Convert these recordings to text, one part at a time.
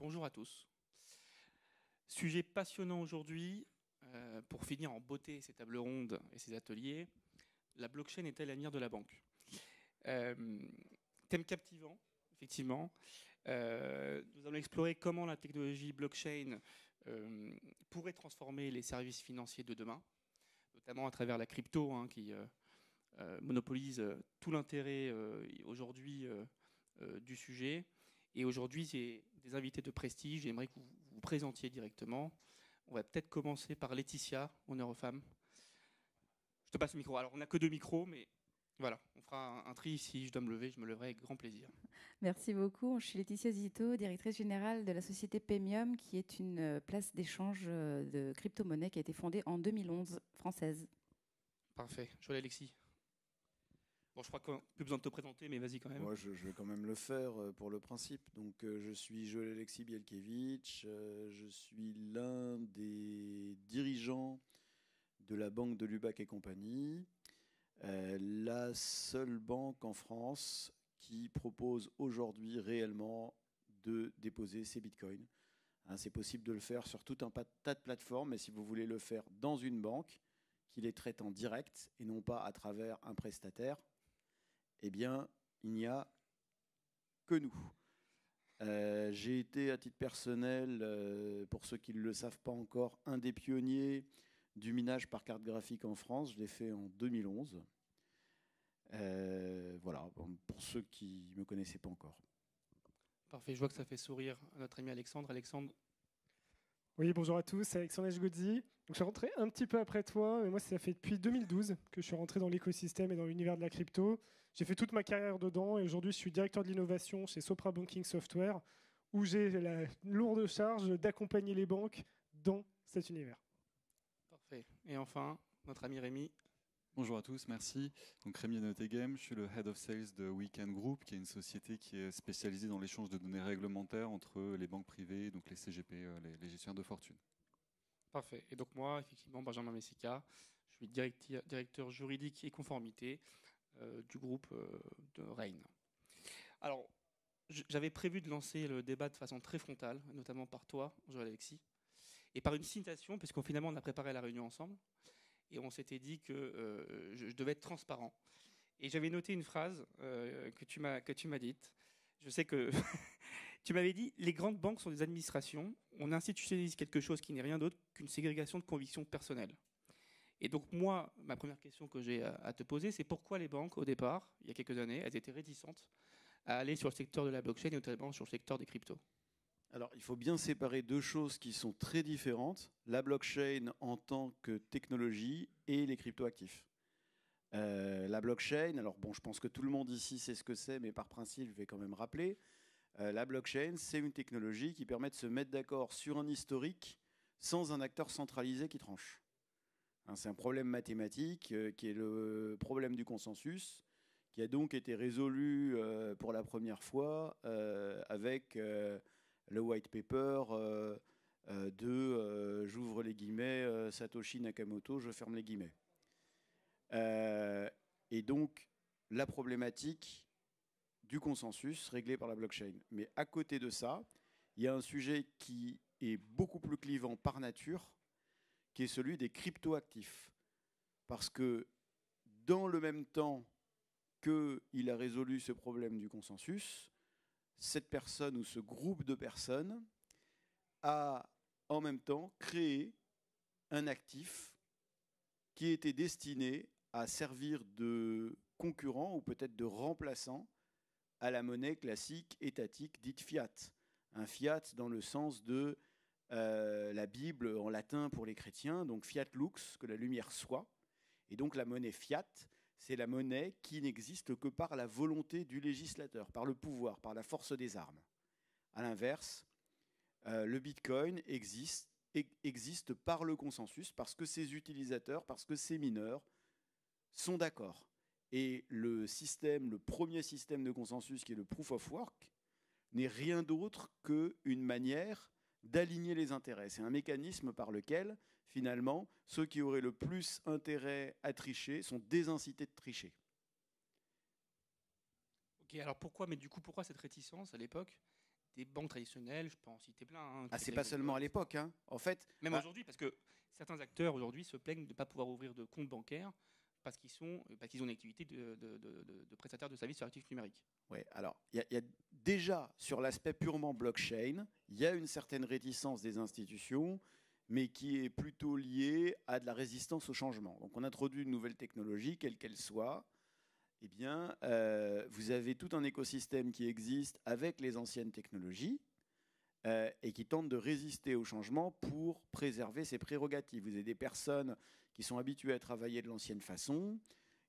Bonjour à tous. Sujet passionnant aujourd'hui, pour finir en beauté ces tables rondes et ces ateliers, la blockchain est-elle l'avenir de la banque? Thème captivant, effectivement. Nous allons explorer comment la technologie blockchain pourrait transformer les services financiers de demain, notamment à travers la crypto, qui monopolise tout l'intérêt aujourd'hui du sujet. Et aujourd'hui, j'ai des invités de prestige. J'aimerais que vous vous présentiez directement. On va peut-être commencer par Laetitia, honneur aux femmes. Je te passe le micro. Alors, on n'a que 2 micros, mais voilà, on fera un tri. Si je dois me lever, je me leverai avec grand plaisir. Merci beaucoup. Je suis Laetitia Zito, directrice générale de la société Paymium, qui est une place d'échange de crypto-monnaies qui a été fondée en 2011, française. Parfait. Joël Alexis. Bon, je crois qu'on n'a plus besoin de te présenter, mais vas-y quand même. Moi, je vais quand même le faire pour le principe. Donc, je suis Joël Alexis Bielkiewicz. Je suis l'un des dirigeants de la banque de Lubac et compagnie, la seule banque en France qui propose aujourd'hui réellement de déposer ses bitcoins. Hein, c'est possible de le faire sur tout un tas de plateformes, mais si vous voulez le faire dans une banque qui les traite en direct et non pas à travers un prestataire, eh bien, il n'y a que nous. J'ai été, à titre personnel, pour ceux qui ne le savent pas encore, un des pionniers du minage par carte graphique en France. Je l'ai fait en 2011. Voilà, pour ceux qui ne me connaissaient pas encore. Parfait, je vois que ça fait sourire notre ami Alexandre. Alexandre. Oui, bonjour à tous, c'est Alexandre Godzi. Donc, je suis rentré un petit peu après toi, mais moi, ça fait depuis 2012 que je suis rentré dans l'écosystème et dans l'univers de la crypto. J'ai fait toute ma carrière dedans et aujourd'hui, je suis directeur de l'innovation chez Sopra Banking Software, où j'ai la lourde charge d'accompagner les banques dans cet univers. Parfait. Et enfin, notre ami Rémi. Bonjour à tous, merci. Donc Rémi Notegem, je suis le Head of Sales de Weekend Group, qui est une société qui est spécialisée dans l'échange de données réglementaires entre les banques privées, donc les CGP, les gestionnaires de fortune. Parfait. Et donc moi, effectivement, Benjamin Messica, je suis directeur juridique et conformité du groupe de Rain. Alors, j'avais prévu de lancer le débat de façon très frontale, notamment par toi, Joël Alexis, et par une citation, puisqu'on finalement on a préparé la réunion ensemble, et on s'était dit que je devais être transparent. Et j'avais noté une phrase que tu m'as dite. Je sais que tu m'avais dit, les grandes banques sont des administrations, on institutionnalise quelque chose qui n'est rien d'autre qu'une ségrégation de convictions personnelles. Et donc moi, ma première question que j'ai à te poser, c'est pourquoi les banques, au départ, il y a quelques années, elles étaient réticentes à aller sur le secteur de la blockchain et notamment sur le secteur des cryptos? Alors, il faut bien séparer deux choses qui sont très différentes, la blockchain en tant que technologie et les cryptoactifs. La blockchain, alors bon, je pense que tout le monde ici sait ce que c'est, mais par principe, je vais quand même rappeler. La blockchain, c'est une technologie qui permet de se mettre d'accord sur un historique sans un acteur centralisé qui tranche. Hein, c'est un problème mathématique qui est le problème du consensus, qui a donc été résolu pour la première fois avec le white paper j'ouvre les guillemets, Satoshi Nakamoto, je ferme les guillemets. Et donc, la problématique du consensus réglé par la blockchain. Mais à côté de ça, il y a un sujet qui est beaucoup plus clivant par nature, qui est celui des cryptoactifs. Parce que dans le même temps qu'il a résolu ce problème du consensus, cette personne ou ce groupe de personnes a en même temps créé un actif qui était destiné à servir de concurrent ou peut-être de remplaçant à la monnaie classique étatique dite fiat. Un fiat dans le sens de la Bible en latin pour les chrétiens, donc fiat lux, que la lumière soit. Et donc la monnaie fiat, c'est la monnaie qui n'existe que par la volonté du législateur, par le pouvoir, par la force des armes. À l'inverse, le Bitcoin existe par le consensus, parce que ses utilisateurs, parce que ses mineurs sont d'accord. Et le premier système de consensus, qui est le proof of work, n'est rien d'autre qu'une manière d'aligner les intérêts. C'est un mécanisme par lequel, finalement, ceux qui auraient le plus intérêt à tricher sont désincités de tricher. Ok, alors pourquoi cette réticence à l'époque? des banques traditionnelles, je peux en citer plein. Hein, Ah, c'est pas seulement à l'époque. Hein. En fait, même aujourd'hui, parce que certains acteurs aujourd'hui se plaignent de ne pas pouvoir ouvrir de compte bancaire parce qu'ils ont une activité de prestataire de services sur actifs numériques. Oui, alors, il y a déjà, sur l'aspect purement blockchain, il y a une certaine réticence des institutions, mais qui est plutôt liée à de la résistance au changement. Donc, on introduit une nouvelle technologie, quelle qu'elle soit, eh bien, vous avez tout un écosystème qui existe avec les anciennes technologies et qui tente de résister au changement pour préserver ses prérogatives. Vous avez des personnes qui sont habituées à travailler de l'ancienne façon,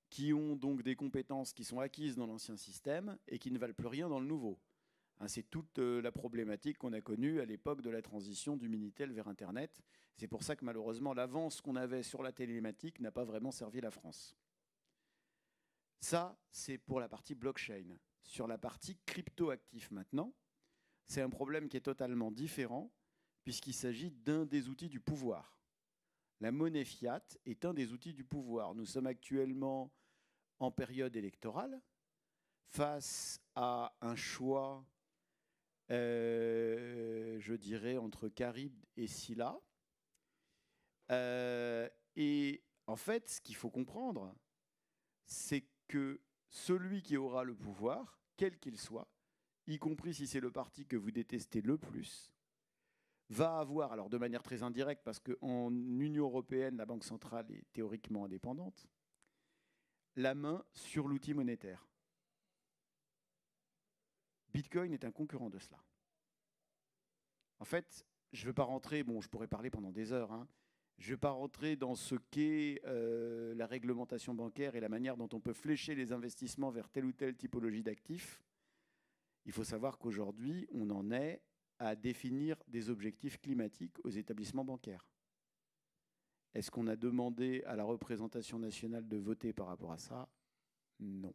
qui ont donc des compétences qui sont acquises dans l'ancien système et qui ne valent plus rien dans le nouveau. Hein, c'est toute la problématique qu'on a connue à l'époque de la transition du Minitel vers Internet. C'est pour ça que malheureusement, l'avance qu'on avait sur la télématique n'a pas vraiment servi la France. Ça, c'est pour la partie blockchain. Sur la partie cryptoactif maintenant, c'est un problème qui est totalement différent puisqu'il s'agit d'un des outils du pouvoir. La monnaie fiat est un des outils du pouvoir. Nous sommes actuellement en période électorale face à un choix, je dirais, entre Charybde et Scylla. Et en fait, ce qu'il faut comprendre, c'est que celui qui aura le pouvoir, quel qu'il soit, y compris si c'est le parti que vous détestez le plus, va avoir, alors de manière très indirecte, parce qu'en Union européenne, la Banque centrale est théoriquement indépendante, la main sur l'outil monétaire. Bitcoin est un concurrent de cela. En fait, je ne veux pas rentrer, bon, je pourrais parler pendant des heures, hein, je ne vais pas rentrer dans ce qu'est la réglementation bancaire et la manière dont on peut flécher les investissements vers telle ou telle typologie d'actifs. Il faut savoir qu'aujourd'hui, on en est à définir des objectifs climatiques aux établissements bancaires. Est-ce qu'on a demandé à la représentation nationale de voter par rapport à ça? Non.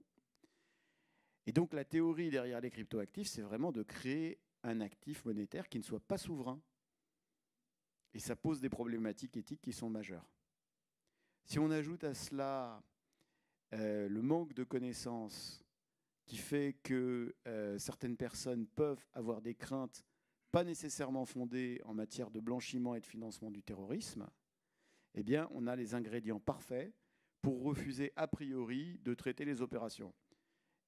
Et donc la théorie derrière les cryptoactifs, c'est vraiment de créer un actif monétaire qui ne soit pas souverain. Et ça pose des problématiques éthiques qui sont majeures. Si on ajoute à cela le manque de connaissances qui fait que certaines personnes peuvent avoir des craintes pas nécessairement fondées en matière de blanchiment et de financement du terrorisme, eh bien, on a les ingrédients parfaits pour refuser a priori de traiter les opérations.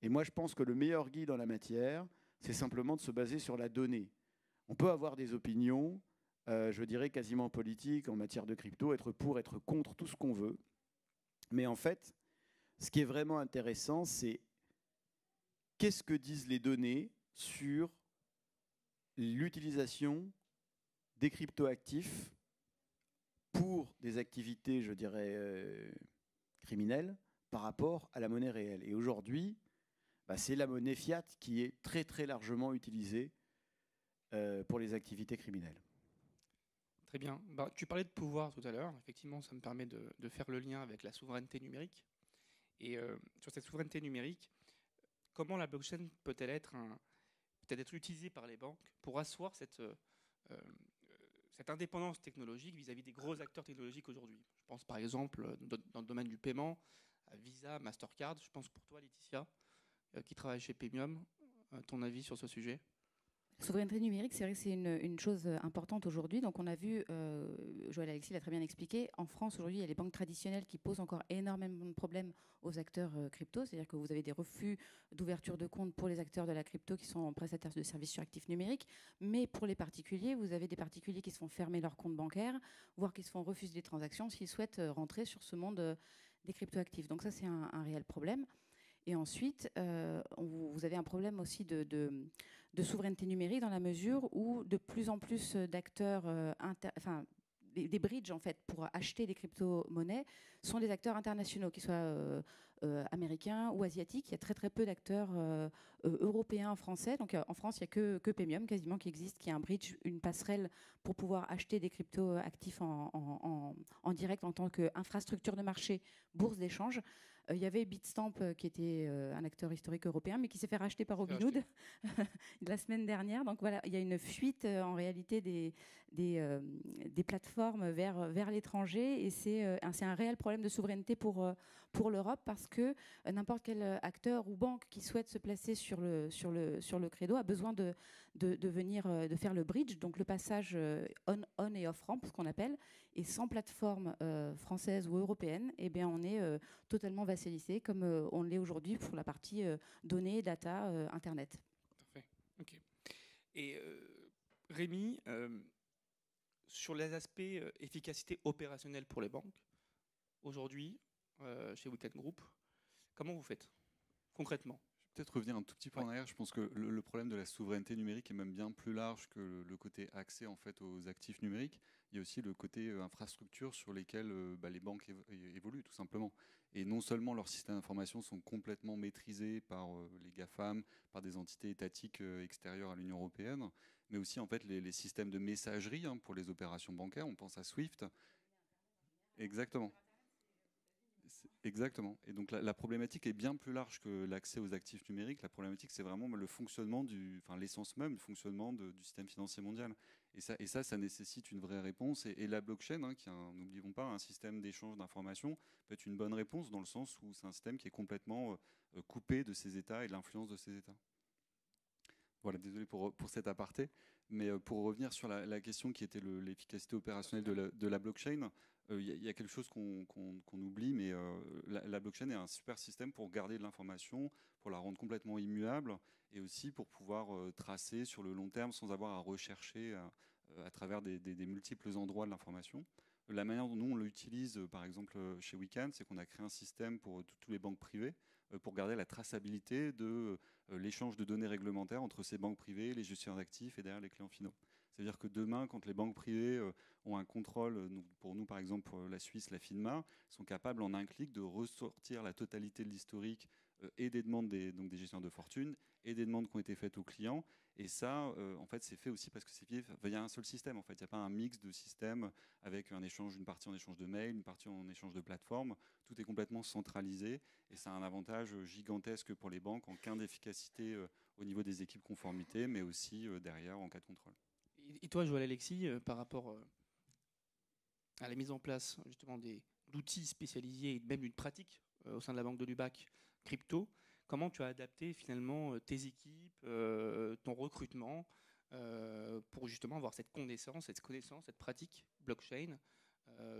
Et moi, je pense que le meilleur guide en la matière, c'est simplement de se baser sur la donnée. On peut avoir des opinions, je dirais quasiment politiques en matière de crypto, être pour, être contre, tout ce qu'on veut. Mais en fait, ce qui est vraiment intéressant, c'est qu'est-ce que disent les données sur l'utilisation des cryptoactifs pour des activités, je dirais, criminelles par rapport à la monnaie réelle. Et aujourd'hui, c'est la monnaie fiat qui est très très largement utilisée pour les activités criminelles. Très bien. Tu parlais de pouvoir tout à l'heure. Effectivement, ça me permet de faire le lien avec la souveraineté numérique. Et sur cette souveraineté numérique, comment la blockchain peut-elle être utilisée par les banques pour asseoir cette indépendance technologique vis-à-vis des gros acteurs technologiques aujourd'hui? Je pense par exemple dans le domaine du paiement, à Visa, Mastercard. Je pense pour toi, Laetitia, qui travaille chez Paymium. Ton avis sur ce sujet? Souveraineté numérique, c'est vrai que c'est une chose importante aujourd'hui. Donc on a vu, Joël Alexis l'a très bien expliqué, en France aujourd'hui, il y a les banques traditionnelles qui posent encore énormément de problèmes aux acteurs crypto. C'est-à-dire que vous avez des refus d'ouverture de compte pour les acteurs de la crypto qui sont prestataires de services sur actifs numériques. Mais pour les particuliers, vous avez des particuliers qui se font fermer leur compte bancaire, voire qui se font refuser des transactions s'ils souhaitent rentrer sur ce monde des cryptoactifs. Donc ça, c'est un réel problème. Et ensuite, vous avez un problème aussi de souveraineté numérique dans la mesure où de plus en plus d'acteurs, des bridges en fait pour acheter des crypto-monnaies sont des acteurs internationaux, qu'ils soient américains ou asiatiques. Il y a très très peu d'acteurs européens, français. Donc en France, il n'y a que Paymium quasiment qui existe, qui est un bridge, une passerelle pour pouvoir acheter des crypto-actifs en direct en tant qu'infrastructure de marché, bourse d'échange. Il y avait Bitstamp qui était un acteur historique européen, mais qui s'est fait racheter par Robinhood la semaine dernière. Donc voilà, il y a une fuite en réalité des plateformes vers l'étranger, et c'est un réel problème de souveraineté pour l'Europe, parce que n'importe quel acteur ou banque qui souhaite se placer sur le credo a besoin de faire le bridge, donc le passage on et off ramp, ce qu'on appelle. Et sans plateforme française ou européenne, eh bien, on est totalement vassalisé, comme on l'est aujourd'hui pour la partie données, data, Internet. Parfait. Ok. Et Rémi, sur les aspects efficacité opérationnelle pour les banques, aujourd'hui, chez Weekend Group, comment vous faites concrètement? Peut-être revenir un tout petit peu en arrière. Je pense que le problème de la souveraineté numérique est même bien plus large que le côté accès en fait aux actifs numériques. Il y a aussi le côté infrastructure sur lesquelles les banques évoluent tout simplement. Et non seulement leurs systèmes d'information sont complètement maîtrisés par les GAFAM, par des entités étatiques extérieures à l'Union européenne, mais aussi en fait les systèmes de messagerie pour les opérations bancaires. On pense à SWIFT. Exactement. Exactement. Et donc la problématique est bien plus large que l'accès aux actifs numériques. La problématique, c'est vraiment le fonctionnement l'essence même du fonctionnement du système financier mondial. Et ça nécessite une vraie réponse. Et la blockchain, qui est, n'oublions pas, un système d'échange d'informations, peut être une bonne réponse dans le sens où c'est un système qui est complètement coupé de ces États et de l'influence de ces États. Voilà, désolé pour cet aparté. Mais pour revenir sur la question qui était l'efficacité opérationnelle de la blockchain, il y a quelque chose qu'on oublie, mais la blockchain est un super système pour garder de l'information, pour la rendre complètement immuable, et aussi pour pouvoir tracer sur le long terme sans avoir à rechercher à travers des multiples endroits de l'information. La manière dont nous on l'utilise, par exemple chez Weekend, c'est qu'on a créé un système pour toutes les banques privées pour garder la traçabilité de l'échange de données réglementaires entre ces banques privées, les gestionnaires d'actifs et derrière les clients finaux. C'est-à-dire que demain, quand les banques privées ont un contrôle, donc pour nous par exemple la Suisse, la FINMA, sont capables en un clic de ressortir la totalité de l'historique et des demandes des gestionnaires de fortune et des demandes qui ont été faites aux clients. Et ça, en fait, c'est fait aussi parce que c'est fait via un seul système. En fait, il n'y a pas un mix de systèmes avec un échange, une partie en échange de mails, une partie en échange de plateformes. Tout est complètement centralisé et ça a un avantage gigantesque pour les banques en gain d'efficacité au niveau des équipes conformité, mais aussi derrière en cas de contrôle. Et toi, Joël Alexis, par rapport à la mise en place justement d'outils spécialisés et même d'une pratique au sein de la banque de Lubac crypto, comment tu as adapté finalement tes équipes, ton recrutement pour justement avoir cette connaissance, cette pratique blockchain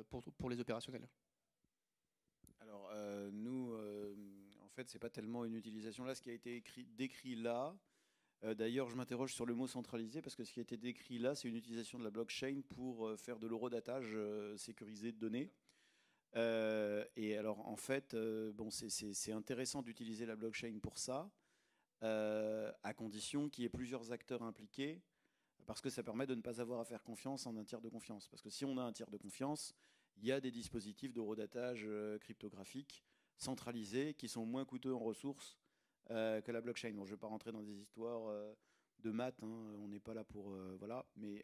pour les opérationnels? Alors nous, en fait, c'est pas tellement une utilisation là, ce qui a été décrit là. D'ailleurs, je m'interroge sur le mot centralisé parce que ce qui a été décrit là, c'est une utilisation de la blockchain pour faire de l'horodatage sécurisé de données. Et alors, en fait, c'est intéressant d'utiliser la blockchain pour ça, à condition qu'il y ait plusieurs acteurs impliqués, parce que ça permet de ne pas avoir à faire confiance en un tiers de confiance. Parce que si on a un tiers de confiance, il y a des dispositifs d'horodatage cryptographique centralisés qui sont moins coûteux en ressources que la blockchain. Bon, je ne vais pas rentrer dans des histoires de maths, on n'est pas là pour... voilà, mais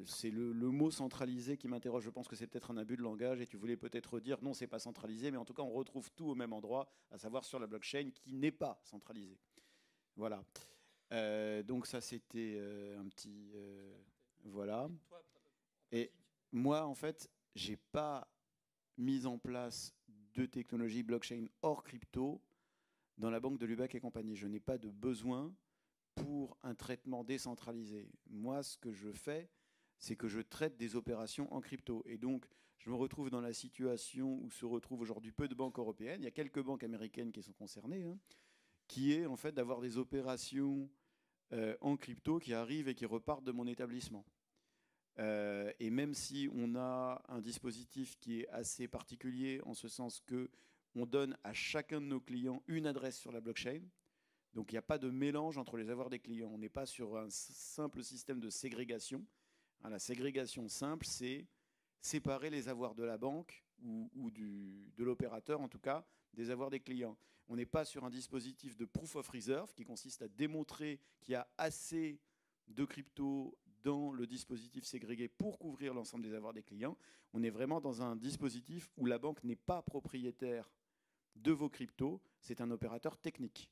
c'est le mot centralisé qui m'interroge. Je pense que c'est peut-être un abus de langage et tu voulais peut-être dire non, c'est pas centralisé, mais en tout cas, on retrouve tout au même endroit, à savoir sur la blockchain qui n'est pas centralisée. Voilà. Donc ça, c'était un petit... voilà. Et moi, en fait, j'ai pas mis en place de technologie blockchain hors crypto dans la banque de Lubac et compagnie. Je n'ai pas de besoin pour un traitement décentralisé. Moi, ce que je fais, c'est que je traite des opérations en crypto. Et donc, je me retrouve dans la situation où se retrouvent aujourd'hui peu de banques européennes. Il y a quelques banques américaines qui sont concernées, qui est en fait d'avoir des opérations en crypto qui arrivent et qui repartent de mon établissement. Et même si on a un dispositif qui est assez particulier en ce sens que on donne à chacun de nos clients une adresse sur la blockchain, donc il n'y a pas de mélange entre les avoirs des clients. On n'est pas sur un simple système de ségrégation. La ségrégation simple, c'est séparer les avoirs de la banque ou de l'opérateur, en tout cas, des avoirs des clients. On n'est pas sur un dispositif de proof of reserve qui consiste à démontrer qu'il y a assez de crypto dans le dispositif ségrégué pour couvrir l'ensemble des avoirs des clients. On est vraiment dans un dispositif où la banque n'est pas propriétaire de vos cryptos, c'est un opérateur technique.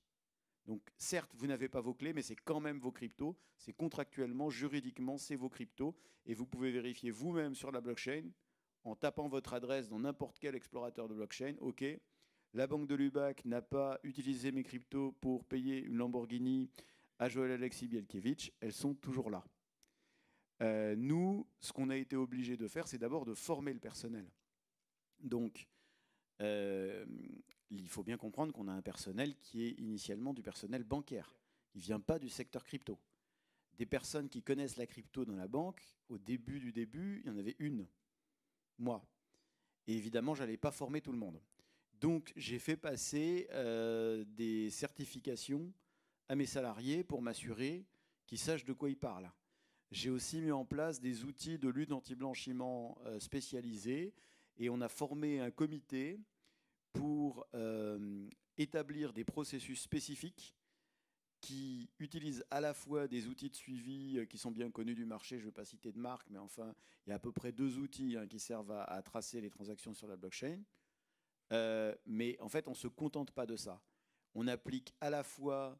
Donc certes, vous n'avez pas vos clés, mais c'est quand même vos cryptos. C'est contractuellement, juridiquement, c'est vos cryptos. Et vous pouvez vérifier vous-même sur la blockchain, en tapant votre adresse dans n'importe quel explorateur de blockchain. OK, la banque de Lubac n'a pas utilisé mes cryptos pour payer une Lamborghini à Joël Alexis Bielkiewicz. Elles sont toujours là. Nous, ce qu'on a été obligé de faire, c'est d'abord de former le personnel. Donc, il faut bien comprendre qu'on a un personnel qui est initialement du personnel bancaire. Il ne vient pas du secteur crypto. Des personnes qui connaissent la crypto dans la banque, au début du début, il y en avait une, moi. Et évidemment, je n'allais pas former tout le monde. Donc, j'ai fait passer des certifications à mes salariés pour m'assurer qu'ils sachent de quoi ils parlent. J'ai aussi mis en place des outils de lutte anti-blanchiment spécialisés et on a formé un comité pour établir des processus spécifiques qui utilisent à la fois des outils de suivi qui sont bien connus du marché, je ne vais pas citer de marque, mais enfin, il y a à peu près 2 outils qui servent à tracer les transactions sur la blockchain. Mais en fait, on ne se contente pas de ça. On applique à la fois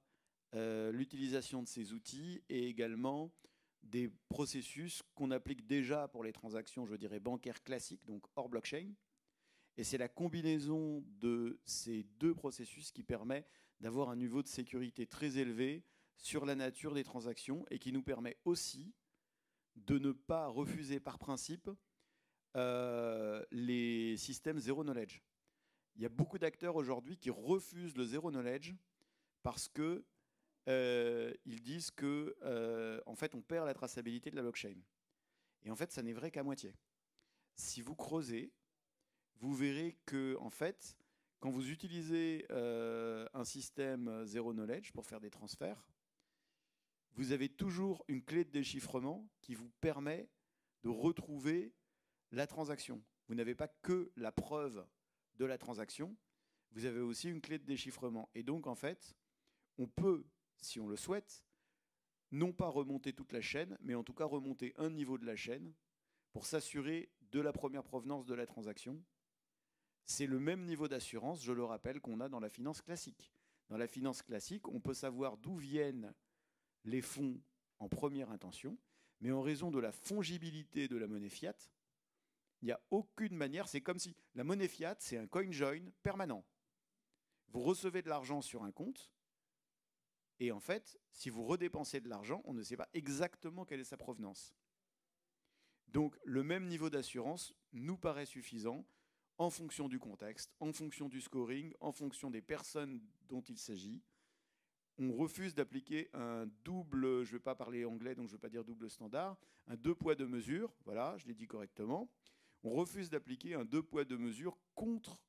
l'utilisation de ces outils et également des processus qu'on applique déjà pour les transactions, je dirais, bancaires classiques, donc hors blockchain. Et c'est la combinaison de ces 2 processus qui permet d'avoir un niveau de sécurité très élevé sur la nature des transactions et qui nous permet aussi de ne pas refuser par principe les systèmes zero knowledge. Il y a beaucoup d'acteurs aujourd'hui qui refusent le zero knowledge parce que ils disent que en fait, on perd la traçabilité de la blockchain. Et en fait, ça n'est vrai qu'à moitié. Si vous creusez, vous verrez que en fait, quand vous utilisez un système zero knowledge pour faire des transferts, vous avez toujours une clé de déchiffrement qui vous permet de retrouver la transaction. Vous n'avez pas que la preuve de la transaction, vous avez aussi une clé de déchiffrement. Et donc, en fait, on peut, si on le souhaite, non pas remonter toute la chaîne, mais en tout cas remonter un niveau de la chaîne pour s'assurer de la première provenance de la transaction. C'est le même niveau d'assurance, je le rappelle, qu'on a dans la finance classique. Dans la finance classique, on peut savoir d'où viennent les fonds en première intention, mais en raison de la fongibilité de la monnaie fiat, il n'y a aucune manière, c'est comme si la monnaie fiat, c'est un coin join permanent. Vous recevez de l'argent sur un compte, et en fait, si vous redépensez de l'argent, on ne sait pas exactement quelle est sa provenance. Donc, le même niveau d'assurance nous paraît suffisant en fonction du contexte, en fonction du scoring, en fonction des personnes dont il s'agit. On refuse d'appliquer un double, je ne vais pas parler anglais, donc je ne vais pas dire double standard, un 2 poids 2 mesures, voilà, je l'ai dit correctement. On refuse d'appliquer un 2 poids 2 mesures contre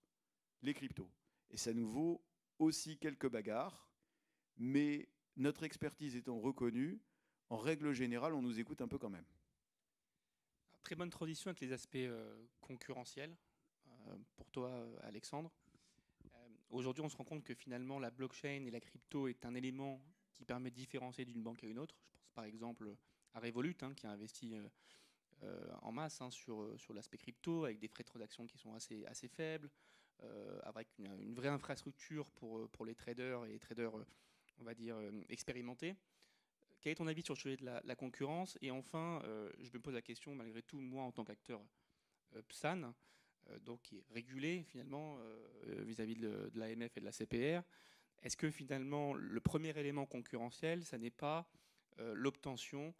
les cryptos. Et ça nous vaut aussi quelques bagarres, mais notre expertise étant reconnue, en règle générale, on nous écoute un peu quand même. Très bonne transition avec les aspects concurrentiels. Pour toi, Alexandre. Aujourd'hui, on se rend compte que finalement, la blockchain et la crypto est un élément qui permet de différencier d'une banque à une autre. Je pense par exemple à Revolut, qui a investi en masse sur l'aspect crypto, avec des frais de transaction qui sont assez faibles, avec une vraie infrastructure pour les traders et les traders, on va dire, expérimentés. Quel est ton avis sur le sujet de la concurrence? Et enfin, je me pose la question, malgré tout, moi, en tant qu'acteur PSAN, donc qui est régulé finalement vis-à-vis de l'AMF et de la CPR, est-ce que finalement le premier élément concurrentiel, ça n'est pas l'obtention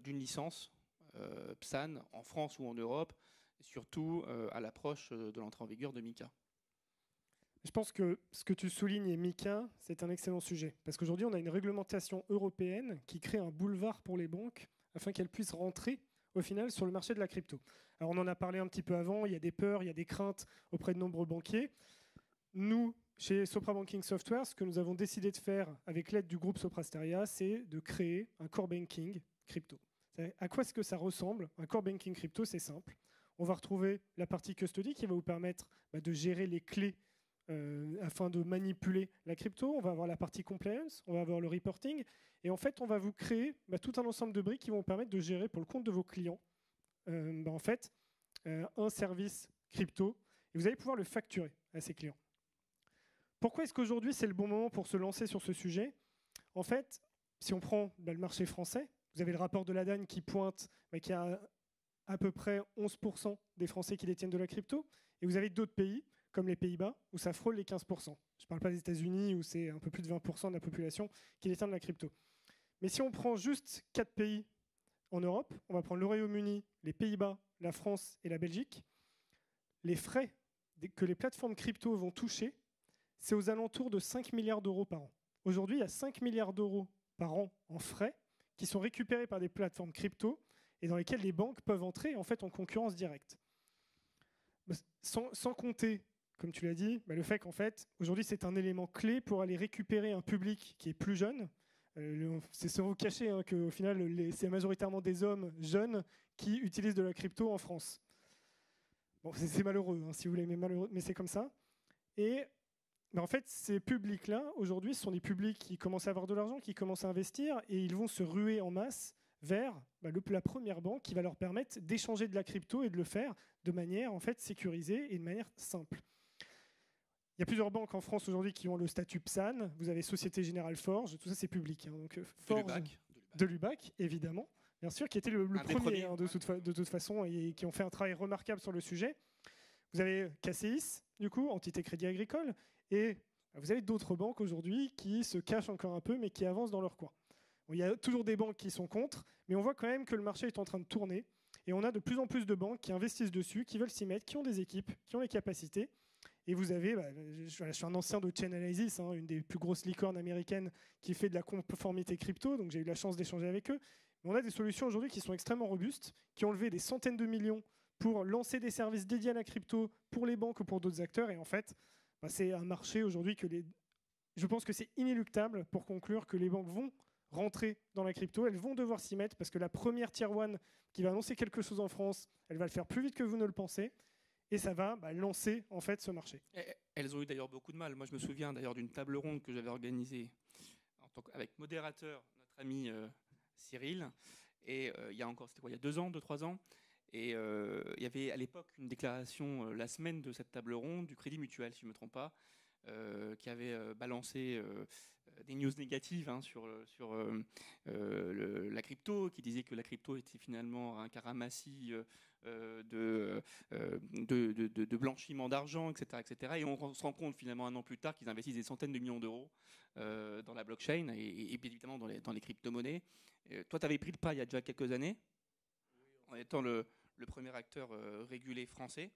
d'une licence PSAN en France ou en Europe, surtout à l'approche de l'entrée en vigueur de MiCA? Je pense que ce que tu soulignes, et MiCA, c'est un excellent sujet. Parce qu'aujourd'hui, on a une réglementation européenne qui crée un boulevard pour les banques afin qu'elles puissent rentrer au final sur le marché de la crypto. Alors on en a parlé un petit peu avant, il y a des peurs, il y a des craintes auprès de nombreux banquiers. Nous, chez Sopra Banking Software, ce que nous avons décidé de faire avec l'aide du groupe Soprasteria, c'est de créer un core banking crypto. À quoi est-ce que ça ressemble? Un core banking crypto, c'est simple. On va retrouver la partie custody qui va vous permettre de gérer les clés afin de manipuler la crypto. On va avoir la partie compliance, on va avoir le reporting. Et en fait, on va vous créer tout un ensemble de briques qui vont vous permettre de gérer pour le compte de vos clients un service crypto. Et vous allez pouvoir le facturer à ces clients. Pourquoi est-ce qu'aujourd'hui, c'est le bon moment pour se lancer sur ce sujet? En fait, si on prend le marché français, vous avez le rapport de la DAN qui pointe qu'il y a à peu près 11% des Français qui détiennent de la crypto. Et vous avez d'autres pays, comme les Pays-Bas, où ça frôle les 15%. Je ne parle pas des États-Unis, où c'est un peu plus de 20% de la population qui détient de la crypto. Mais si on prend juste 4 pays en Europe, on va prendre le Royaume-Uni, les Pays-Bas, la France et la Belgique, les frais que les plateformes crypto vont toucher, c'est aux alentours de 5 milliards d'euros par an. Aujourd'hui, il y a 5 milliards d'euros par an en frais qui sont récupérés par des plateformes crypto et dans lesquelles les banques peuvent entrer en concurrence directe. Sans compter, comme tu l'as dit, le fait qu'en fait, aujourd'hui, c'est un élément clé pour aller récupérer un public qui est plus jeune. C'est sans vous cacher qu'au final, c'est majoritairement des hommes jeunes qui utilisent de la crypto en France. Bon, c'est malheureux, si vous voulez, mais c'est comme ça. Et en fait, ces publics-là, aujourd'hui, ce sont des publics qui commencent à avoir de l'argent, qui commencent à investir, et ils vont se ruer en masse vers la première banque qui va leur permettre d'échanger de la crypto et de le faire de manière sécurisée et de manière simple. Il y a plusieurs banques en France aujourd'hui qui ont le statut PSAN. Vous avez Société Générale Forge, tout ça c'est public. Donc Forge, de l'UBAC, évidemment, bien sûr, qui était le premier de toute façon et qui ont fait un travail remarquable sur le sujet. Vous avez KCIS, du coup, Entité Crédit Agricole, et vous avez d'autres banques aujourd'hui qui se cachent encore un peu, mais qui avancent dans leur coin. Bon, il y a toujours des banques qui sont contre, mais on voit quand même que le marché est en train de tourner, et on a de plus en plus de banques qui investissent dessus, qui veulent s'y mettre, qui ont des équipes, qui ont les capacités. Et vous avez, je suis un ancien de Chainalysis, une des plus grosses licornes américaines qui fait de la conformité crypto, donc j'ai eu la chance d'échanger avec eux. Mais on a des solutions aujourd'hui qui sont extrêmement robustes, qui ont levé des centaines de millions pour lancer des services dédiés à la crypto pour les banques ou pour d'autres acteurs. Et en fait, c'est un marché aujourd'hui je pense que c'est inéluctable pour conclure que les banques vont rentrer dans la crypto. Elles vont devoir s'y mettre parce que la première Tier 1 qui va annoncer quelque chose en France, elle va le faire plus vite que vous ne le pensez. Et ça va lancer en fait ce marché. Elles ont eu d'ailleurs beaucoup de mal. Moi, je me souviens d'ailleurs d'une table ronde que j'avais organisée avec modérateur, notre ami Cyril. Et il y a encore, c'était quoi, il y a 2 ans, 3 ans. Et il y avait à l'époque une déclaration la semaine de cette table ronde du Crédit Mutuel, si je ne me trompe pas, qui avait balancé des news négatives sur la crypto, qui disait que la crypto était finalement un caramassis de blanchiment d'argent, etc., etc. Et on se rend compte finalement 1 an plus tard qu'ils investissent des centaines de millions d'euros dans la blockchain et bien évidemment dans les crypto-monnaies. Toi, tu avais pris le pas il y a déjà quelques années, en étant le premier acteur régulé français.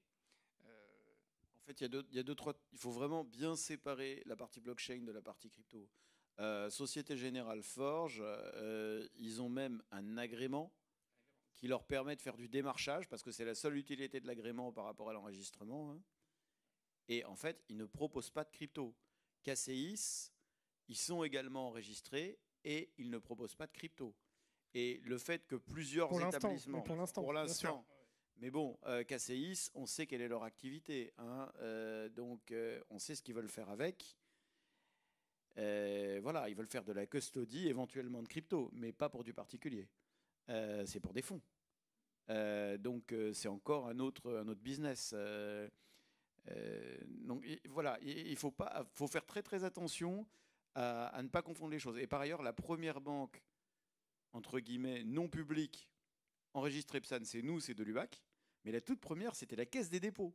En fait, il faut vraiment bien séparer la partie blockchain de la partie crypto. Société Générale Forge, ils ont même un agrément qui leur permet de faire du démarchage, parce que c'est la seule utilité de l'agrément par rapport à l'enregistrement. Et en fait, ils ne proposent pas de crypto. KCIS, ils sont également enregistrés et ils ne proposent pas de crypto. Et le fait que plusieurs établissements... Pour l'instant. Mais bon, KCIS, on sait quelle est leur activité. Donc, on sait ce qu'ils veulent faire avec. Voilà, ils veulent faire de la custody, éventuellement de crypto, mais pas pour du particulier. C'est pour des fonds. Donc, c'est encore un autre business. Donc, voilà, il faut faire très, très attention à ne pas confondre les choses. Et par ailleurs, la première banque, entre guillemets, non publique, enregistrée PSAN, c'est nous, c'est de l'UBAC. Mais la toute première, c'était la Caisse des dépôts.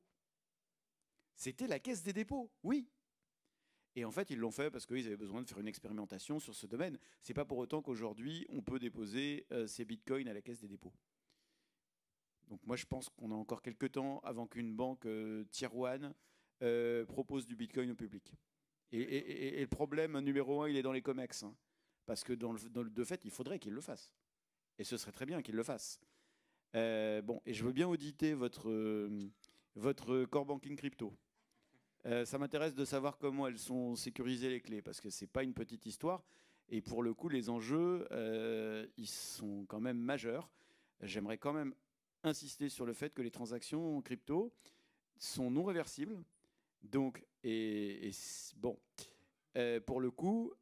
C'était la Caisse des dépôts, oui. Et en fait, ils l'ont fait parce qu'ils avaient besoin de faire une expérimentation sur ce domaine. Ce n'est pas pour autant qu'aujourd'hui, on peut déposer ses bitcoins à la Caisse des dépôts. Donc moi, je pense qu'on a encore quelques temps avant qu'une banque Tier 1 propose du bitcoin au public. Et le problème numéro 1, il est dans les COMEX. Parce que de fait, il faudrait qu'ils le fassent. Et ce serait très bien qu'ils le fassent. Bon, et je veux bien auditer votre core banking crypto. Ça m'intéresse de savoir comment elles sont sécurisées, les clés, parce que ce n'est pas une petite histoire. Et pour le coup, les enjeux, ils sont quand même majeurs. J'aimerais quand même insister sur le fait que les transactions crypto sont non réversibles, Donc, bon, pour le coup,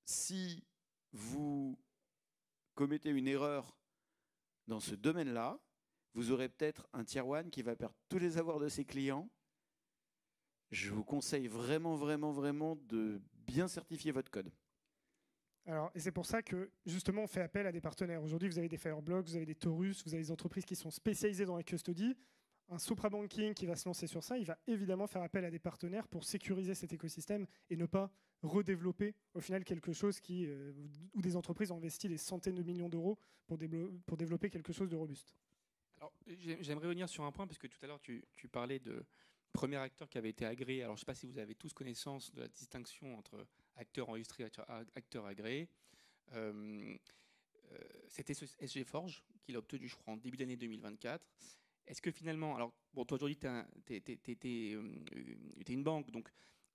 si vous commettez une erreur dans ce domaine-là, vous aurez peut-être un tier one qui va perdre tous les avoirs de ses clients. Je vous conseille vraiment, vraiment, vraiment de bien certifier votre code. Alors, et c'est pour ça que, justement, on fait appel à des partenaires. Aujourd'hui, vous avez des Fireblocks, vous avez des Taurus, vous avez des entreprises qui sont spécialisées dans la custody. Un Sopra Banking qui va se lancer sur ça, il va évidemment faire appel à des partenaires pour sécuriser cet écosystème et ne pas redévelopper, au final, quelque chose où des entreprises ont investi des centaines de millions d'euros pour développer quelque chose de robuste. Alors, j'aimerais revenir sur un point, parce que tout à l'heure, tu parlais de premier acteur qui avait été agréé. Alors, je ne sais pas si vous avez tous connaissance de la distinction entre acteur enregistré et acteur agréé. C'était ce SG Forge qu'il a obtenu, je crois, en début d'année 2024. Est-ce que finalement, alors, bon, toi aujourd'hui, tu es une banque, donc,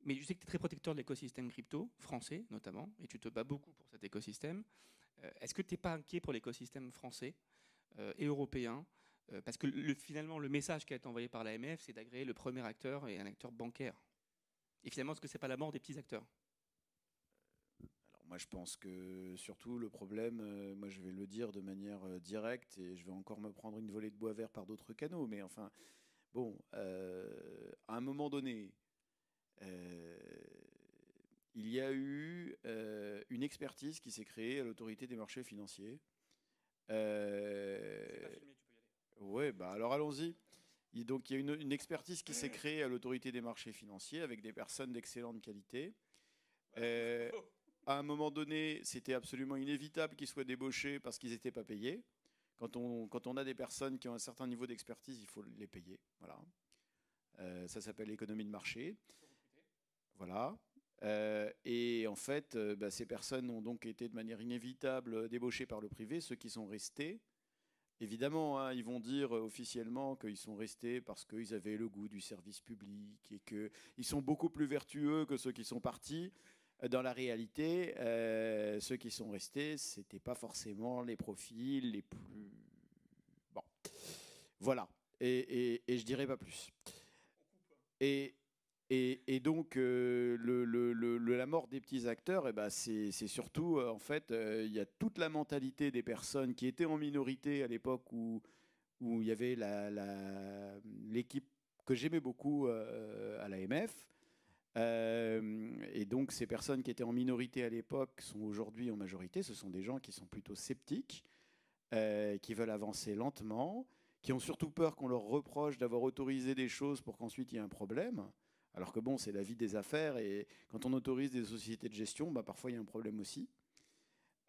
mais je sais que tu es très protecteur de l'écosystème crypto, français notamment, et tu te bats beaucoup pour cet écosystème. Est-ce que tu n'es pas inquiet pour l'écosystème français et européen, parce que finalement, le message qui a été envoyé par l'AMF, c'est d'agréer le premier acteur et un acteur bancaire. Et finalement, est-ce que ce n'est pas la mort des petits acteurs ? Alors moi, je pense que surtout le problème, moi je vais le dire de manière directe, et je vais encore me prendre une volée de bois vert par d'autres canaux, mais enfin, bon, à un moment donné, il y a eu une expertise qui s'est créée à l'autorité des marchés financiers. C'est pas filmé, tu peux y aller. Oui, bah alors allons-y. Donc il y a une expertise qui s'est créée à l'autorité des marchés financiers avec des personnes d'excellente qualité. À un moment donné, c'était absolument inévitable qu'ils soient débauchés parce qu'ils n'étaient pas payés. Quand on a des personnes qui ont un certain niveau d'expertise, il faut les payer. Voilà. Ça s'appelle l'économie de marché. Voilà. Et en fait, ces personnes ont donc été de manière inévitable débauchées par le privé. Ceux qui sont restés, évidemment, hein, ils vont dire officiellement qu'ils sont restés parce qu'ils avaient le goût du service public et qu'ils sont beaucoup plus vertueux que ceux qui sont partis. Dans la réalité, ceux qui sont restés, ce n'étaient pas forcément les profils les plus... Bon, voilà. Et je dirais pas plus. Et donc, la mort des petits acteurs, c'est surtout, en fait, il y a toute la mentalité des personnes qui étaient en minorité à l'époque où il y avait l'équipe que j'aimais beaucoup à l'AMF. Et donc, ces personnes qui étaient en minorité à l'époque sont aujourd'hui en majorité. Ce sont des gens qui sont plutôt sceptiques, qui veulent avancer lentement, qui ont surtout peur qu'on leur reproche d'avoir autorisé des choses pour qu'ensuite il y ait un problème. Alors que bon, c'est la vie des affaires, et quand on autorise des sociétés de gestion, parfois il y a un problème aussi.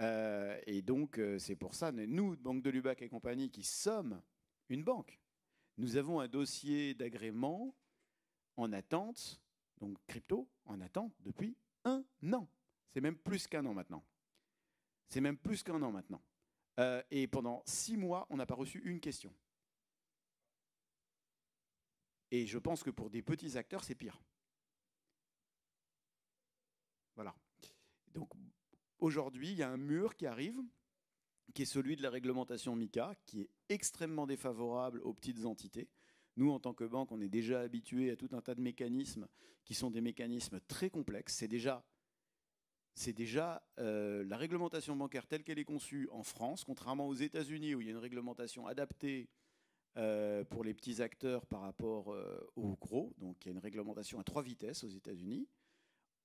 Et donc, c'est pour ça, nous, Banque de Lubac et compagnie, qui sommes une banque, nous avons un dossier d'agrément en attente, donc crypto, en attente depuis 1 an. C'est même plus qu'1 an maintenant. C'est même plus qu'1 an maintenant. Et pendant 6 mois, on n'a pas reçu une question. Et je pense que pour des petits acteurs, c'est pire. Voilà. Donc aujourd'hui, il y a un mur qui arrive, qui est celui de la réglementation MiCA, qui est extrêmement défavorable aux petites entités. Nous, en tant que banque, on est déjà habitués à tout un tas de mécanismes qui sont des mécanismes très complexes. C'est déjà la réglementation bancaire telle qu'elle est conçue en France, contrairement aux États-Unis où il y a une réglementation adaptée pour les petits acteurs par rapport aux gros. Donc il y a une réglementation à 3 vitesses aux États-Unis.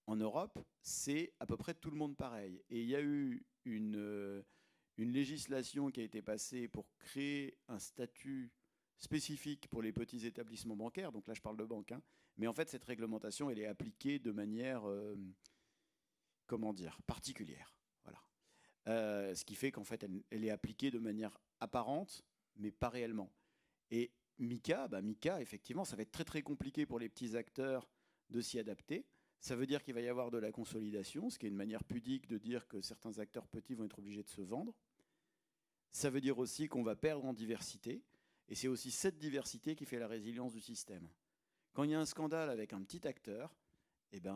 En Europe, c'est à peu près tout le monde pareil. Et il y a eu une législation qui a été passée pour créer un statut spécifique pour les petits établissements bancaires. Donc là, je parle de banque. Hein. Mais en fait, cette réglementation, elle est appliquée de manière, particulière. Voilà. Ce qui fait qu'en fait, elle est appliquée de manière apparente, mais pas réellement. Et MiCA, effectivement, ça va être très très compliqué pour les petits acteurs de s'y adapter. Ça veut dire qu'il va y avoir de la consolidation, ce qui est une manière pudique de dire que certains acteurs petits vont être obligés de se vendre. Ça veut dire aussi qu'on va perdre en diversité, et c'est aussi cette diversité qui fait la résilience du système. Quand il y a un scandale avec un petit acteur,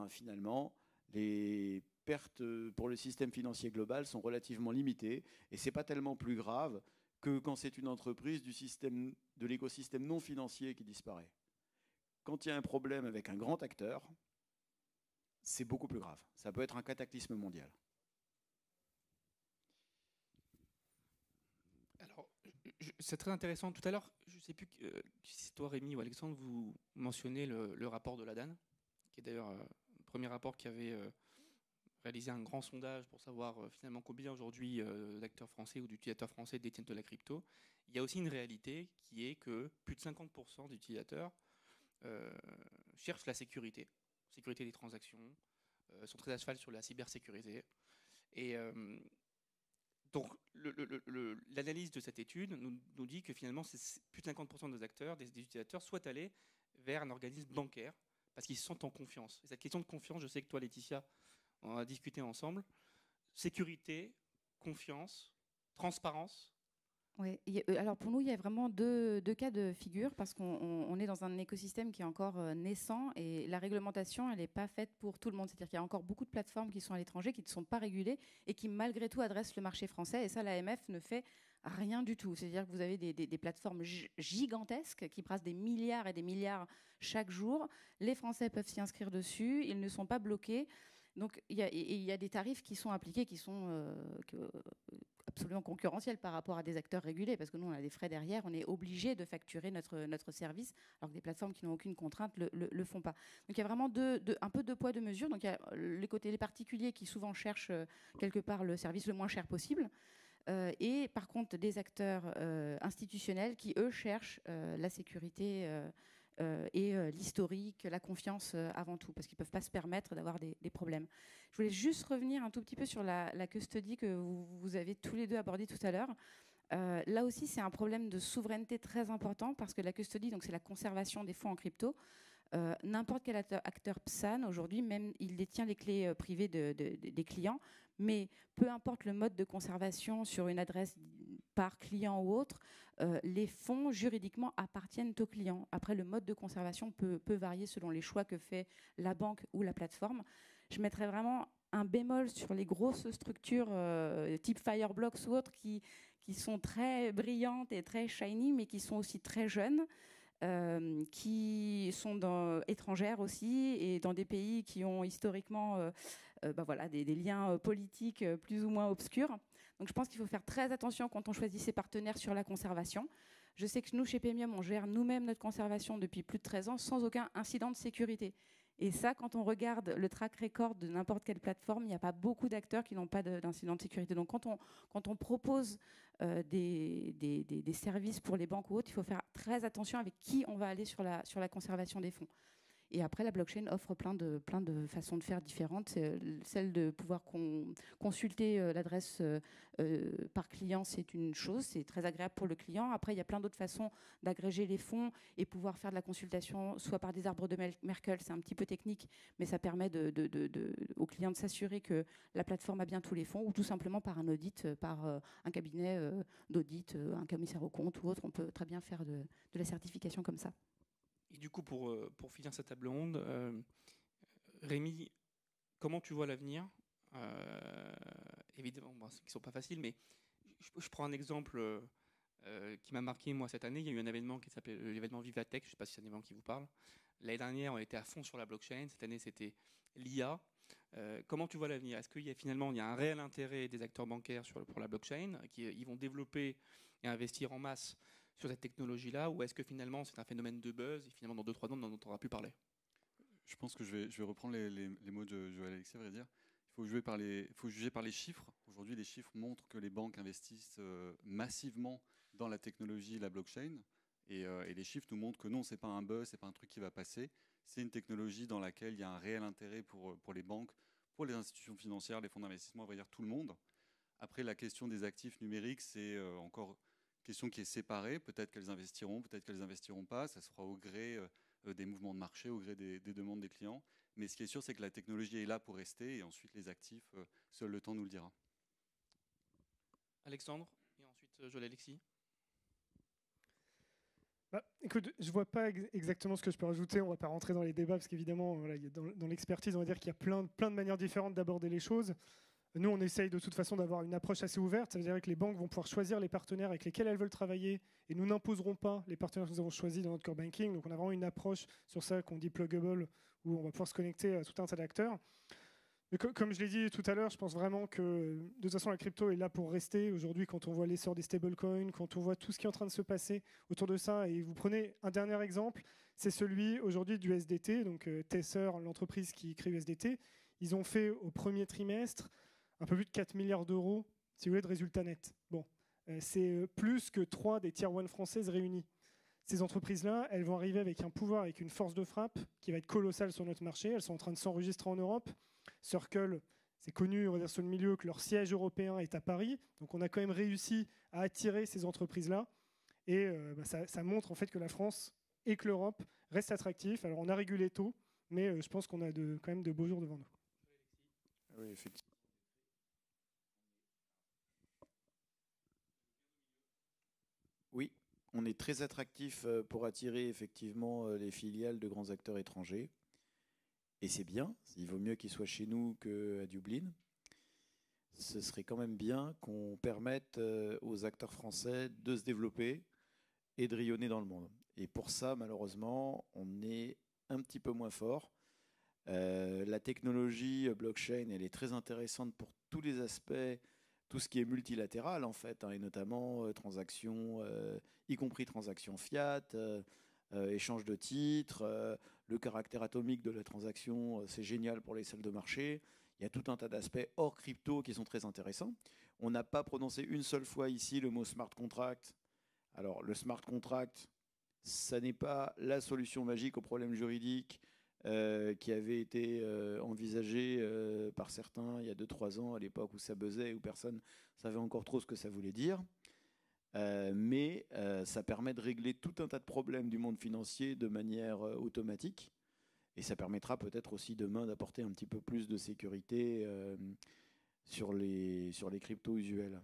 finalement, les pertes pour le système financier global sont relativement limitées, et ce n'est pas tellement plus grave que quand c'est une entreprise de l'écosystème non financier qui disparaît. Quand il y a un problème avec un grand acteur, c'est beaucoup plus grave. Ça peut être un cataclysme mondial. Alors, c'est très intéressant. Tout à l'heure, je ne sais plus si c'est toi, Rémi ou Alexandre, vous mentionnez le rapport de la DAN, qui est d'ailleurs le premier rapport qui avait réalisé un grand sondage pour savoir finalement combien aujourd'hui d'acteurs français ou d'utilisateurs français détiennent de la crypto. Il y a aussi une réalité qui est que plus de 50% d'utilisateurs cherchent la sécurité des transactions, sont très à cheval sur la cybersécurité. Et donc l'analyse de cette étude nous dit que finalement plus de 50% des acteurs, des utilisateurs souhaitent aller vers un organisme bancaire parce qu'ils se sentent en confiance. Et cette question de confiance, je sais que toi, Laetitia, on a discuté ensemble. Sécurité, confiance, transparence. Oui, alors pour nous, il y a vraiment deux cas de figure parce qu'on est dans un écosystème qui est encore naissant et la réglementation, elle n'est pas faite pour tout le monde. C'est-à-dire qu'il y a encore beaucoup de plateformes qui sont à l'étranger, qui ne sont pas régulées et qui malgré tout adressent le marché français. Et ça, l'AMF ne fait rien du tout. C'est-à-dire que vous avez des plateformes gigantesques qui brassent des milliards et des milliards chaque jour. Les Français peuvent s'y inscrire dessus, ils ne sont pas bloqués. Donc il y a des tarifs qui sont appliqués, qui sont absolument concurrentiels par rapport à des acteurs régulés, parce que nous on a des frais derrière, on est obligé de facturer notre service, alors que des plateformes qui n'ont aucune contrainte le font pas. Donc il y a vraiment un peu deux poids deux mesures. Donc il y a les particuliers qui souvent cherchent quelque part le service le moins cher possible. Et par contre des acteurs institutionnels qui eux cherchent la sécurité et l'historique, la confiance avant tout, parce qu'ils ne peuvent pas se permettre d'avoir des problèmes. Je voulais juste revenir un tout petit peu sur la custody que vous avez tous les deux abordé tout à l'heure. Là aussi, c'est un problème de souveraineté très important, parce que la custody, donc c'est la conservation des fonds en crypto. N'importe quel acteur PSAN, aujourd'hui, même il détient les clés privées des clients, mais peu importe le mode de conservation sur une adresse par client ou autre, les fonds juridiquement appartiennent au client. Après, le mode de conservation peut varier selon les choix que fait la banque ou la plateforme. Je mettrais vraiment un bémol sur les grosses structures type Fireblocks ou autres qui sont très brillantes et très shiny, mais qui sont aussi très jeunes. Qui sont étrangères aussi et dans des pays qui ont historiquement des liens politiques plus ou moins obscurs. Donc je pense qu'il faut faire très attention quand on choisit ses partenaires sur la conservation. Je sais que nous, chez Paymium, on gère nous-mêmes notre conservation depuis plus de 13 ans sans aucun incident de sécurité. Et ça, quand on regarde le track record de n'importe quelle plateforme, il n'y a pas beaucoup d'acteurs qui n'ont pas d'incident de sécurité. Donc quand on propose des services pour les banques ou autres, il faut faire très attention avec qui on va aller sur la conservation des fonds. Et après, la blockchain offre plein de façons de faire différentes. Celle de pouvoir consulter l'adresse par client, c'est une chose, c'est très agréable pour le client. Après, il y a plein d'autres façons d'agréger les fonds et pouvoir faire de la consultation, soit par des arbres de Merkle, c'est un petit peu technique, mais ça permet au client de s'assurer que la plateforme a bien tous les fonds, ou tout simplement par un audit, par un cabinet d'audit, un commissaire aux comptes ou autre. On peut très bien faire de la certification comme ça. Et du coup, pour finir cette table ronde, Rémi, comment tu vois l'avenir ? Évidemment, qui ne sont pas faciles, mais je prends un exemple qui m'a marqué, moi, cette année. Il y a eu un événement qui s'appelle l'événement Vivatech, je ne sais pas si c'est un événement qui vous parle. L'année dernière, on était à fond sur la blockchain. Cette année, c'était l'IA. Comment tu vois l'avenir ? Est-ce qu'il y a un réel intérêt des acteurs bancaires pour la blockchain, qu'ils vont développer et investir en masse sur cette technologie-là, ou est-ce que finalement c'est un phénomène de buzz et finalement dans 2-3 ans on n'en entendra plus parler ? Je pense que je vais reprendre les mots de Joël Alexis, à vrai dire. Il faut juger par les chiffres. Aujourd'hui, les chiffres montrent que les banques investissent massivement dans la technologie, la blockchain. Et les chiffres nous montrent que non, ce n'est pas un buzz, ce n'est pas un truc qui va passer. C'est une technologie dans laquelle il y a un réel intérêt pour les banques, pour les institutions financières, les fonds d'investissement, à vrai dire tout le monde. Après, la question des actifs numériques, c'est encore question qui est séparée. Peut-être qu'elles investiront, peut-être qu'elles n'investiront pas. Ça se fera au gré des mouvements de marché, au gré des demandes des clients. Mais ce qui est sûr, c'est que la technologie est là pour rester. Et ensuite, les actifs, seul le temps nous le dira. Alexandre, et ensuite Joël Alexis. Écoute, je ne vois pas exactement ce que je peux rajouter. On ne va pas rentrer dans les débats parce qu'évidemment, dans l'expertise, on va dire qu'il y a plein de manières différentes d'aborder les choses. Nous, on essaye de toute façon d'avoir une approche assez ouverte. Ça veut dire que les banques vont pouvoir choisir les partenaires avec lesquels elles veulent travailler et nous n'imposerons pas les partenaires que nous avons choisis dans notre core banking. Donc on a vraiment une approche sur ça qu'on dit pluggable, où on va pouvoir se connecter à tout un tas d'acteurs. Mais comme je l'ai dit tout à l'heure, je pense vraiment que de toute façon la crypto est là pour rester. Aujourd'hui, quand on voit l'essor des stablecoins, quand on voit tout ce qui est en train de se passer autour de ça, et vous prenez un dernier exemple, c'est celui aujourd'hui du USDT, donc Tether, l'entreprise qui crée USDT. Ils ont fait au premier trimestre un peu plus de 4 milliards d'euros, si vous voulez, de résultats nets. Bon, c'est plus que 3 des tier 1 françaises réunies. Ces entreprises-là, elles vont arriver avec un pouvoir, avec une force de frappe qui va être colossale sur notre marché. Elles sont en train de s'enregistrer en Europe. Circle, c'est connu, on va dire sur le milieu, que leur siège européen est à Paris. Donc on a quand même réussi à attirer ces entreprises-là. Et ça montre en fait que la France et que l'Europe restent attractifs. Alors on a régulé tôt, mais je pense qu'on a quand même de beaux jours devant nous. Oui, effectivement. Oui, on est très attractif pour attirer effectivement les filiales de grands acteurs étrangers. Et c'est bien, il vaut mieux qu'ils soient chez nous qu'à Dublin. Ce serait quand même bien qu'on permette aux acteurs français de se développer et de rayonner dans le monde. Et pour ça, malheureusement, on est un petit peu moins fort. La technologie blockchain, elle est très intéressante pour tous les aspects, tout ce qui est multilatéral en fait, hein, et notamment transactions, y compris transactions fiat, échange de titres, le caractère atomique de la transaction, c'est génial pour les salles de marché. Il y a tout un tas d'aspects hors crypto qui sont très intéressants. On n'a pas prononcé une seule fois ici le mot smart contract. Alors le smart contract, ça n'est pas la solution magique au problème juridique qui avait été envisagé par certains il y a 2-3 ans, à l'époque où ça buzzait, où personne ne savait encore trop ce que ça voulait dire. Mais ça permet de régler tout un tas de problèmes du monde financier de manière automatique. Et ça permettra peut-être aussi demain d'apporter un petit peu plus de sécurité sur les cryptos usuels.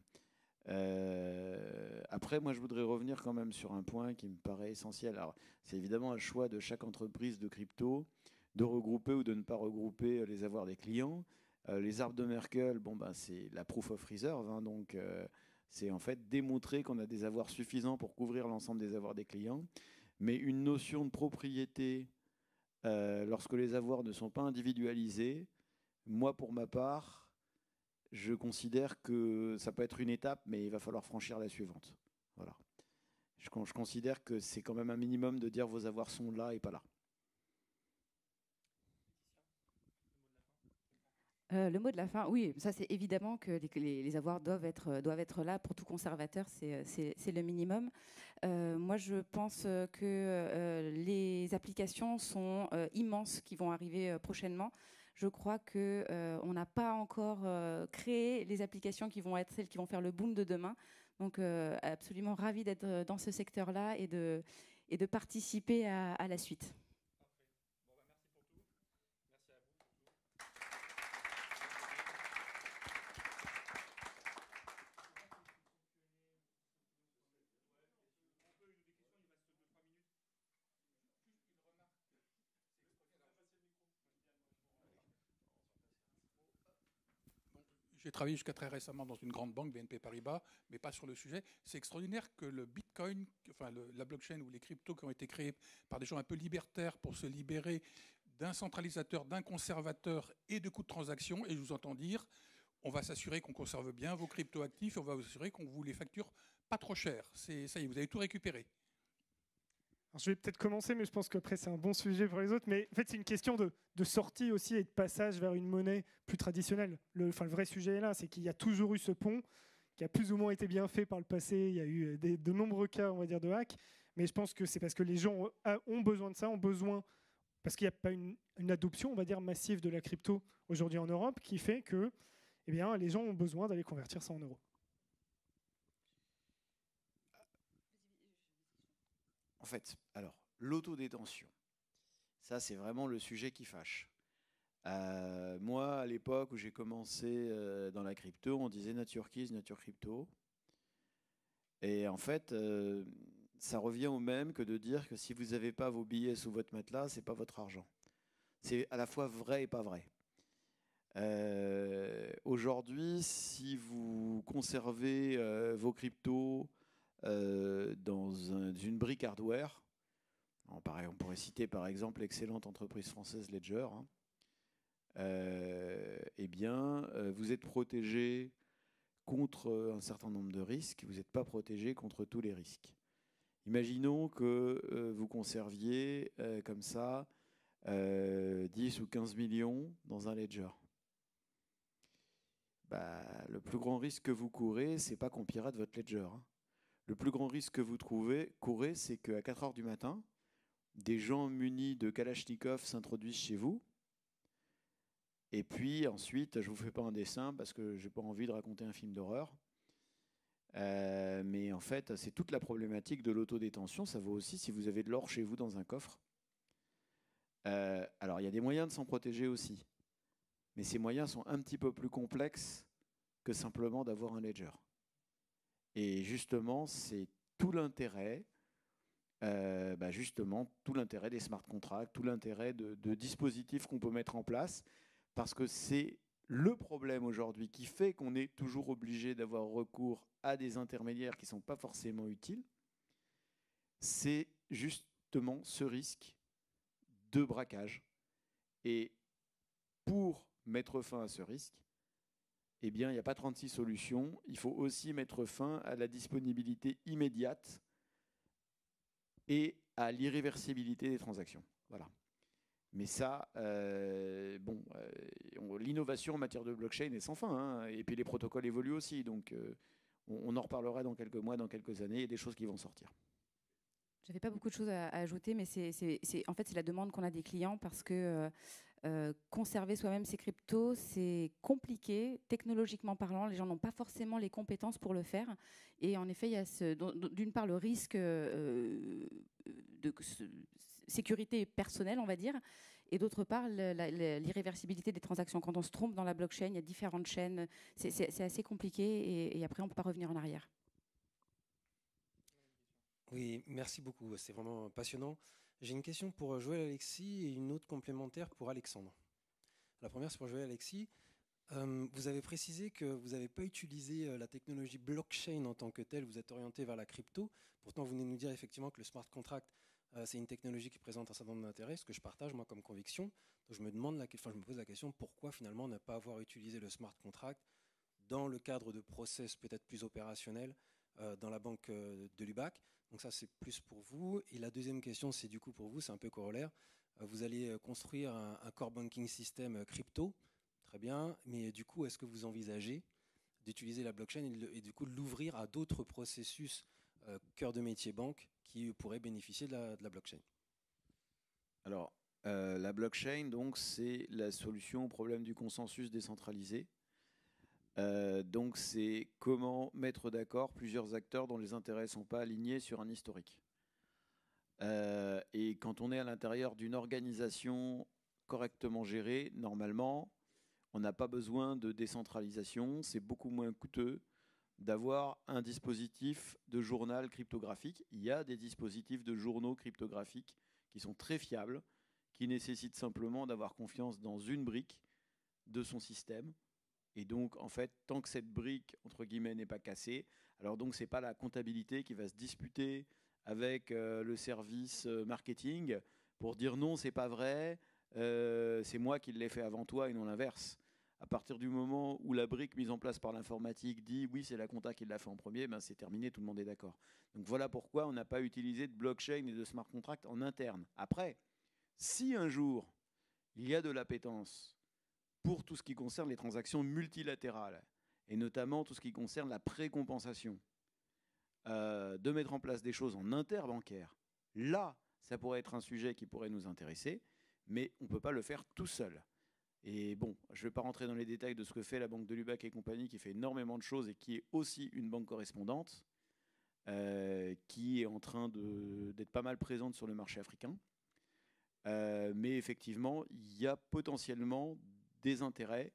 Après, moi, je voudrais revenir quand même sur un point qui me paraît essentiel. Alors, c'est évidemment un choix de chaque entreprise de crypto de regrouper ou de ne pas regrouper les avoirs des clients. Les arbres de Merkle, bon, ben, c'est la proof of reserve, hein, donc c'est en fait démontrer qu'on a des avoirs suffisants pour couvrir l'ensemble des avoirs des clients. Mais une notion de propriété, lorsque les avoirs ne sont pas individualisés, moi, pour ma part, je considère que ça peut être une étape, mais il va falloir franchir la suivante. Voilà. Je considère que c'est quand même un minimum de dire vos avoirs sont là et pas là. Le mot de la fin, oui, ça c'est évidemment que les avoirs doivent être là pour tout conservateur, c'est le minimum. Moi je pense que les applications sont immenses qui vont arriver prochainement. Je crois qu'on n'a pas encore créé les applications qui vont être celles qui vont faire le boom de demain. Donc absolument ravi d'être dans ce secteur-là et de participer à la suite. J'ai travaillé jusqu'à très récemment dans une grande banque, BNP Paribas, mais pas sur le sujet. C'est extraordinaire que le Bitcoin, enfin la blockchain ou les cryptos qui ont été créés par des gens un peu libertaires pour se libérer d'un centralisateur, d'un conservateur et de coûts de transaction. Et je vous entends dire, on va s'assurer qu'on conserve bien vos crypto-actifs, on va vous assurer qu'on vous les facture pas trop cher. Ça y est, vous avez tout récupéré. Alors, je vais peut-être commencer, mais je pense qu'après c'est un bon sujet pour les autres. Mais en fait, c'est une question de sortie aussi et de passage vers une monnaie plus traditionnelle. Le vrai sujet est là, c'est qu'il y a toujours eu ce pont qui a plus ou moins été bien fait par le passé. Il y a eu de nombreux cas, on va dire, de hack. Mais je pense que c'est parce que les gens ont besoin de ça, parce qu'il n'y a pas une adoption, on va dire, massive de la crypto aujourd'hui en Europe, qui fait que, eh bien, les gens ont besoin d'aller convertir ça en euros. En fait, alors, l'autodétention, ça c'est vraiment le sujet qui fâche. Moi, à l'époque où j'ai commencé dans la crypto, on disait nature keys, nature crypto. Et en fait, ça revient au même que de dire que si vous n'avez pas vos billets sous votre matelas, c'est pas votre argent. C'est à la fois vrai et pas vrai. Aujourd'hui, si vous conservez vos cryptos dans une brique hardware, on pourrait citer par exemple l'excellente entreprise française Ledger, hein, eh bien, vous êtes protégé contre un certain nombre de risques, vous n'êtes pas protégé contre tous les risques. Imaginons que vous conserviez comme ça 10 ou 15 millions dans un ledger. Bah, le plus grand risque que vous courez, c'est pas qu'on pirate votre ledger, hein. Le plus grand risque que vous courez, c'est qu'à 4 heures du matin, des gens munis de Kalachnikov s'introduisent chez vous. Et puis ensuite, je ne vous fais pas un dessin parce que je n'ai pas envie de raconter un film d'horreur. Mais en fait, c'est toute la problématique de l'autodétention. Ça vaut aussi si vous avez de l'or chez vous dans un coffre. Alors, il y a des moyens de s'en protéger aussi. Mais ces moyens sont un petit peu plus complexes que simplement d'avoir un ledger. Et justement, c'est tout l'intérêt, tout l'intérêt des smart contracts, tout l'intérêt de dispositifs qu'on peut mettre en place, parce que c'est le problème aujourd'hui qui fait qu'on est toujours obligé d'avoir recours à des intermédiaires qui ne sont pas forcément utiles. C'est justement ce risque de braquage. Et pour mettre fin à ce risque, eh bien, il n'y a pas 36 solutions. Il faut aussi mettre fin à la disponibilité immédiate et à l'irréversibilité des transactions. Voilà. Mais ça, l'innovation en matière de blockchain est sans fin, hein, et puis les protocoles évoluent aussi. Donc, on en reparlera dans quelques mois, dans quelques années. Il y a des choses qui vont sortir. Je n'avais pas beaucoup de choses à ajouter, mais en fait, c'est la demande qu'on a des clients parce que conserver soi-même ses cryptos, c'est compliqué, technologiquement parlant. Les gens n'ont pas forcément les compétences pour le faire. Et en effet, il y a d'une part le risque de sécurité personnelle, on va dire, et d'autre part l'irréversibilité des transactions. Quand on se trompe dans la blockchain, il y a différentes chaînes. C'est assez compliqué et après, on ne peut pas revenir en arrière. Oui, merci beaucoup. C'est vraiment passionnant. J'ai une question pour Joël Alexis et une autre complémentaire pour Alexandre. La première, c'est pour Joël Alexis. Vous avez précisé que vous n'avez pas utilisé la technologie blockchain en tant que telle, vous êtes orienté vers la crypto. Pourtant, vous venez de nous dire effectivement que le smart contract, c'est une technologie qui présente un certain nombre d'intérêts, ce que je partage moi comme conviction. Donc, je me pose la question, pourquoi finalement ne pas avoir utilisé le smart contract dans le cadre de process peut-être plus opérationnels dans la banque de l'UBAC. Donc ça, c'est plus pour vous. Et la deuxième question, c'est du coup pour vous, c'est un peu corollaire. Vous allez construire un core banking system crypto, très bien, mais du coup, est-ce que vous envisagez d'utiliser la blockchain et du coup de l'ouvrir à d'autres processus cœur de métier banque qui pourraient bénéficier de la blockchain? Alors, la blockchain, donc, c'est la solution au problème du consensus décentralisé. Donc, c'est comment mettre d'accord plusieurs acteurs dont les intérêts ne sont pas alignés sur un historique. Et quand on est à l'intérieur d'une organisation correctement gérée, normalement, on n'a pas besoin de décentralisation. C'est beaucoup moins coûteux d'avoir un dispositif de journal cryptographique. Il y a des dispositifs de journaux cryptographiques qui sont très fiables, qui nécessitent simplement d'avoir confiance dans une brique de son système. Et donc, en fait, tant que cette brique, entre guillemets, n'est pas cassée, alors donc, ce n'est pas la comptabilité qui va se disputer avec le service marketing pour dire non, c'est pas vrai, c'est moi qui l'ai fait avant toi et non l'inverse. À partir du moment où la brique mise en place par l'informatique dit oui, c'est la compta qui l'a fait en premier, ben c'est terminé, tout le monde est d'accord. Donc voilà pourquoi on n'a pas utilisé de blockchain et de smart contract en interne. Après, si un jour il y a de l'appétence pour tout ce qui concerne les transactions multilatérales, et notamment tout ce qui concerne la précompensation, de mettre en place des choses en interbancaire, là, ça pourrait être un sujet qui pourrait nous intéresser, mais on ne peut pas le faire tout seul. Et bon, je ne vais pas rentrer dans les détails de ce que fait la Banque de l'UBAC et compagnie, qui fait énormément de choses et qui est aussi une banque correspondante, qui est en train d'être pas mal présente sur le marché africain. Mais effectivement, il y a potentiellement des intérêts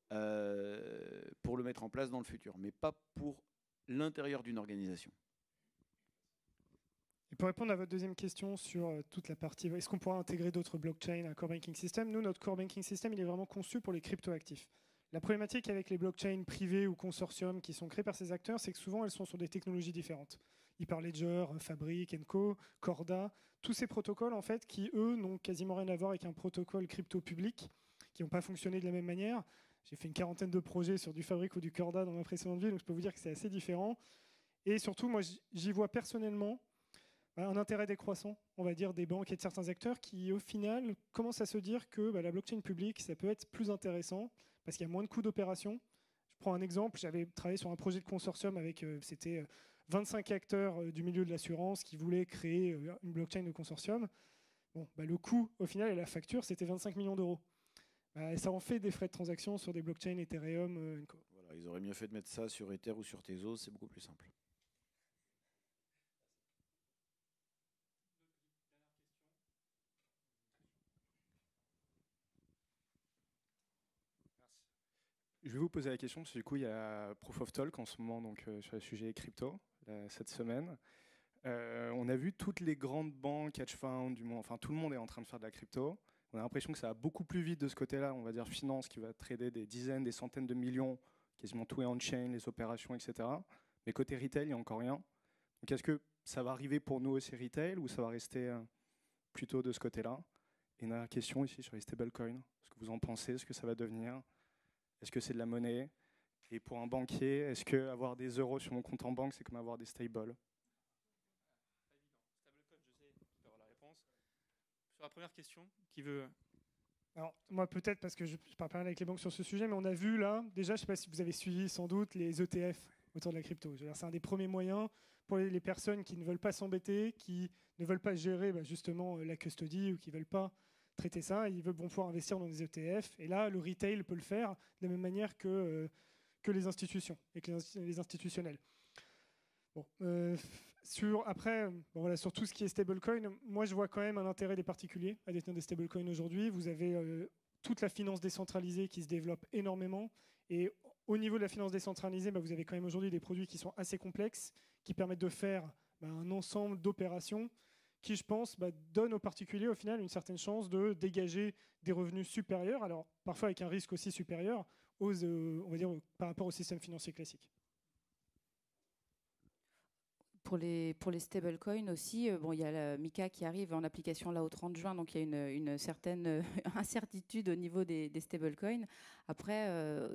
pour le mettre en place dans le futur, mais pas pour l'intérieur d'une organisation. Et pour répondre à votre deuxième question sur toute la partie, est-ce qu'on pourra intégrer d'autres blockchains à un core banking system? Nous, notre core banking system, il est vraiment conçu pour les cryptoactifs. La problématique avec les blockchains privées ou consortiums qui sont créés par ces acteurs, c'est que souvent, elles sont sur des technologies différentes. Hyperledger, Fabric, Enco, Corda, tous ces protocoles, en fait, qui, eux, n'ont quasiment rien à voir avec un protocole crypto public, qui n'ont pas fonctionné de la même manière. J'ai fait une quarantaine de projets sur du Fabric ou du Corda dans ma précédente vie, donc je peux vous dire que c'est assez différent. Et surtout, moi, j'y vois personnellement un intérêt décroissant, on va dire, des banques et de certains acteurs qui, au final, commencent à se dire que la blockchain publique, ça peut être plus intéressant parce qu'il y a moins de coûts d'opération. Je prends un exemple, j'avais travaillé sur un projet de consortium avec, c'était 25 acteurs du milieu de l'assurance qui voulaient créer une blockchain de consortium. Bon, le coût, au final, et la facture, c'était 25 millions d'euros. Ça en fait des frais de transaction sur des blockchains Ethereum. Voilà, ils auraient mieux fait de mettre ça sur Ether ou sur Tezos, c'est beaucoup plus simple. Je vais vous poser la question, parce que du coup, il y a Proof of Talk en ce moment donc, sur le sujet crypto, cette semaine. On a vu toutes les grandes banques, hedge funds du monde, enfin tout le monde est en train de faire de la crypto. On a l'impression que ça va beaucoup plus vite de ce côté-là, on va dire finance, qui va trader des dizaines, des centaines de millions, quasiment tout est on-chain, les opérations, etc. Mais côté retail, il n'y a encore rien. Donc est-ce que ça va arriver pour nous aussi retail, ou ça va rester plutôt de ce côté-là? Et une dernière question ici sur les stablecoins. Ce que vous en pensez, ce que ça va devenir? Est-ce que c'est de la monnaie? Et pour un banquier, est-ce que avoir des euros sur mon compte en banque, c'est comme avoir des stables? Stablecoin, je sais qui peut avoir la réponse. Sur la première question, qui veut... Alors, moi, peut-être parce que je ne parle pas mal avec les banques sur ce sujet, mais on a vu là, déjà, je ne sais pas si vous avez suivi sans doute les ETF autour de la crypto. C'est un des premiers moyens pour les personnes qui ne veulent pas s'embêter, qui ne veulent pas gérer justement la custody ou qui ne veulent pas traiter ça. Ils veulent pouvoir investir dans des ETF. Et là, le retail peut le faire de la même manière que les institutions et que les institutionnels. Bon, sur tout ce qui est stablecoin, moi je vois quand même un intérêt des particuliers à détenir des stablecoins aujourd'hui. Vous avez toute la finance décentralisée qui se développe énormément. Et au niveau de la finance décentralisée, vous avez quand même aujourd'hui des produits qui sont assez complexes, qui permettent de faire un ensemble d'opérations qui, je pense, donnent aux particuliers au final une certaine chance de dégager des revenus supérieurs, alors parfois avec un risque aussi supérieur on va dire, par rapport au système financier classique. Pour les stablecoins aussi, il y a la MiCA qui arrive en application là au 30 juin, donc il y a une certaine incertitude au niveau des stablecoins. Après,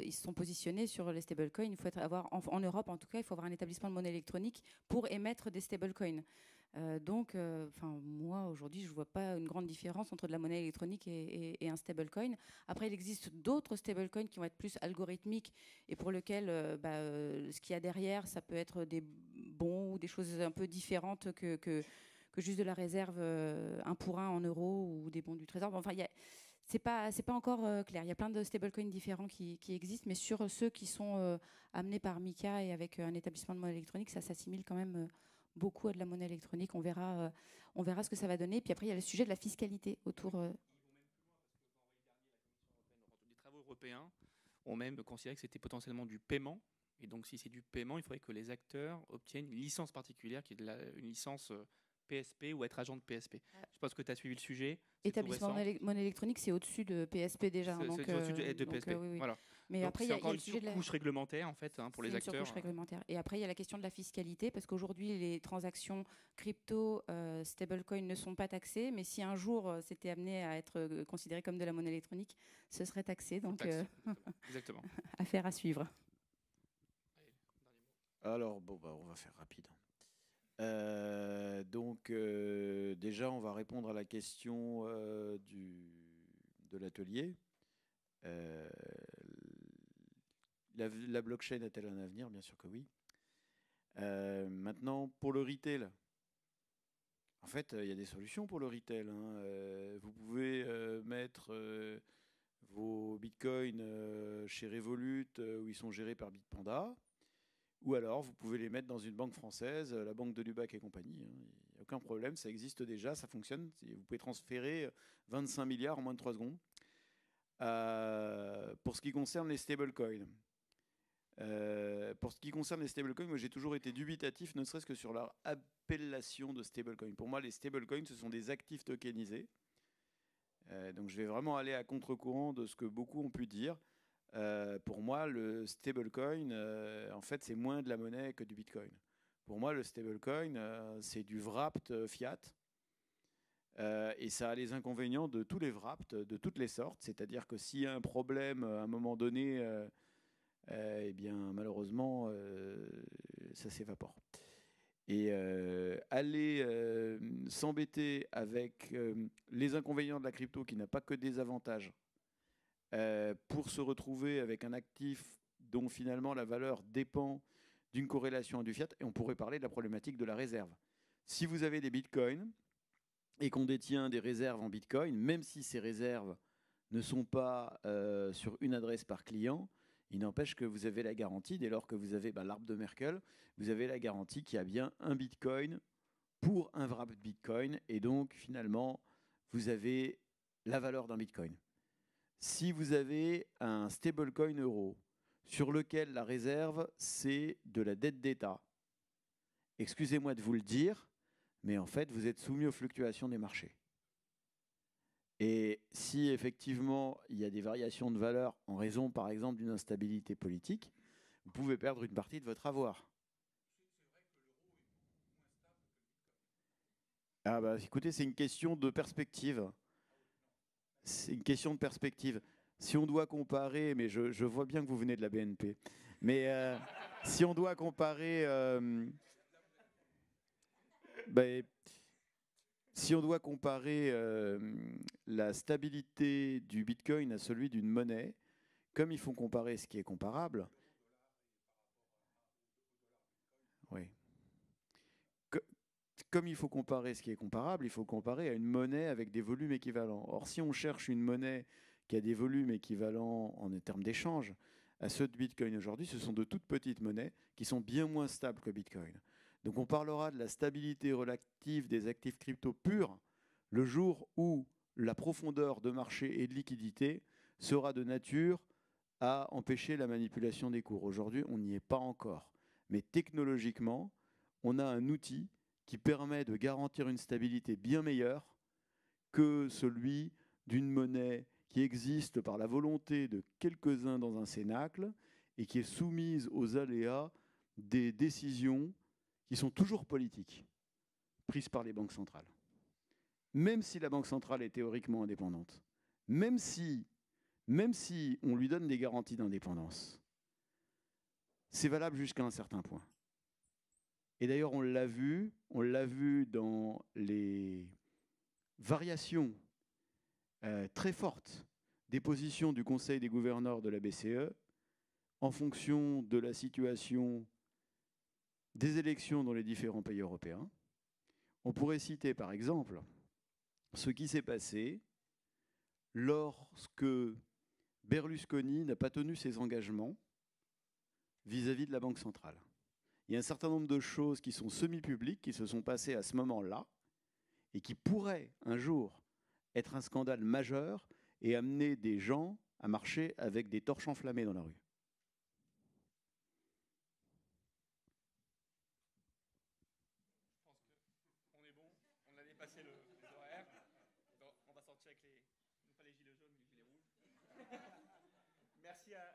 ils se sont positionnés sur les stablecoins. Il faut avoir, en Europe en tout cas, il faut avoir un établissement de monnaie électronique pour émettre des stablecoins. Moi, aujourd'hui, je ne vois pas une grande différence entre de la monnaie électronique et un stablecoin. Après, il existe d'autres stablecoins qui vont être plus algorithmiques et pour lesquels ce qu'il y a derrière, ça peut être des bons ou des choses un peu différentes que juste de la réserve 1 pour 1 en euros ou des bons du trésor. Enfin, c'est pas encore clair. Il y a plein de stablecoins différents qui existent, mais sur ceux qui sont amenés par MiCA et avec un établissement de monnaie électronique, ça s'assimile quand même beaucoup à de la monnaie électronique. On verra ce que ça va donner. Puis après, il y a le sujet de la fiscalité autour. Ils vont même plus loin parce que quand les travaux européens ont même considéré que c'était potentiellement du paiement. Et donc, si c'est du paiement, il faudrait que les acteurs obtiennent une licence particulière, qui est une licence PSP ou être agent de PSP. Je pense que tu as suivi le sujet. Établissement de monnaie électronique, c'est au-dessus de PSP déjà. C'est au-dessus de PSP. Oui. Voilà. Mais donc, après, il y a encore une sujet surcouche réglementaire en fait, pour les acteurs. Une surcouche réglementaire. Et après, il y a la question de la fiscalité, parce qu'aujourd'hui, les transactions crypto, stablecoin ne sont pas taxées, mais si un jour c'était amené à être considéré comme de la monnaie électronique, ce serait taxé. Donc, exactement. Affaire à suivre. Alors, on va faire rapide. Déjà, on va répondre à la question de l'atelier. La blockchain a-t-elle un avenir? Bien sûr que oui. Maintenant, pour le retail, en fait, il y a des solutions pour le retail. Vous pouvez mettre vos bitcoins chez Revolut, où ils sont gérés par Bitpanda. Ou alors, vous pouvez les mettre dans une banque française, la banque de Lubac et compagnie. Il n'y a aucun problème, ça existe déjà, ça fonctionne. Vous pouvez transférer 25 milliards en moins de 3 secondes. Pour ce qui concerne les stablecoins, Pour ce qui concerne les stablecoins, moi j'ai toujours été dubitatif, ne serait-ce que sur leur appellation de stablecoin. Pour moi, les stablecoins, ce sont des actifs tokenisés. Donc je vais vraiment aller à contre-courant de ce que beaucoup ont pu dire. Pour moi, le stablecoin, en fait, c'est moins de la monnaie que du Bitcoin. Pour moi, le stablecoin, c'est du wrapped fiat. Et ça a les inconvénients de tous les wrapped, de toutes les sortes. C'est-à-dire que s'il y a un problème à un moment donné, eh bien, malheureusement, ça s'évapore. Et aller s'embêter avec les inconvénients de la crypto qui n'a pas que des avantages pour se retrouver avec un actif dont finalement la valeur dépend d'une corrélation à du fiat, et on pourrait parler de la problématique de la réserve. Si vous avez des bitcoins et qu'on détient des réserves en bitcoin, même si ces réserves ne sont pas sur une adresse par client, il n'empêche que vous avez la garantie, dès lors que vous avez l'arbre de Merkel, vous avez la garantie qu'il y a bien un bitcoin pour un wrapped bitcoin, et donc finalement, vous avez la valeur d'un bitcoin. Si vous avez un stablecoin euro sur lequel la réserve, c'est de la dette d'État, excusez-moi de vous le dire, mais en fait, vous êtes soumis aux fluctuations des marchés. Et si effectivement il y a des variations de valeur en raison, par exemple, d'une instabilité politique, vous pouvez perdre une partie de votre avoir. Ah bah écoutez, c'est une question de perspective. C'est une question de perspective. Si on doit comparer, mais je vois bien que vous venez de la BNP, mais si on doit comparer... si on doit comparer la stabilité du Bitcoin à celui d'une monnaie, comme il faut comparer ce qui est comparable, oui. Comme il faut comparer ce qui est comparable, il faut comparer à une monnaie avec des volumes équivalents. Or, si on cherche une monnaie qui a des volumes équivalents en termes d'échange à ceux de Bitcoin aujourd'hui, ce sont de toutes petites monnaies qui sont bien moins stables que Bitcoin. Donc on parlera de la stabilité relative des actifs crypto purs le jour où la profondeur de marché et de liquidité sera de nature à empêcher la manipulation des cours. Aujourd'hui, on n'y est pas encore. Mais technologiquement, on a un outil qui permet de garantir une stabilité bien meilleure que celui d'une monnaie qui existe par la volonté de quelques-uns dans un cénacle et qui est soumise aux aléas des décisions qui sont toujours politiques, prises par les banques centrales. Même si la Banque centrale est théoriquement indépendante, même si on lui donne des garanties d'indépendance, c'est valable jusqu'à un certain point. Et d'ailleurs, on l'a vu dans les variations très fortes des positions du Conseil des gouverneurs de la BCE en fonction de la situation des élections dans les différents pays européens. On pourrait citer par exemple ce qui s'est passé lorsque Berlusconi n'a pas tenu ses engagements vis-à-vis de la Banque centrale. Il y a un certain nombre de choses qui sont semi-publiques, qui se sont passées à ce moment-là, et qui pourraient un jour être un scandale majeur et amener des gens à marcher avec des torches enflammées dans la rue. Je pense qu'on est bon, on a dépassé les horaires. On va sortir avec pas les gilets jaunes, mais les gilets rouges. Merci à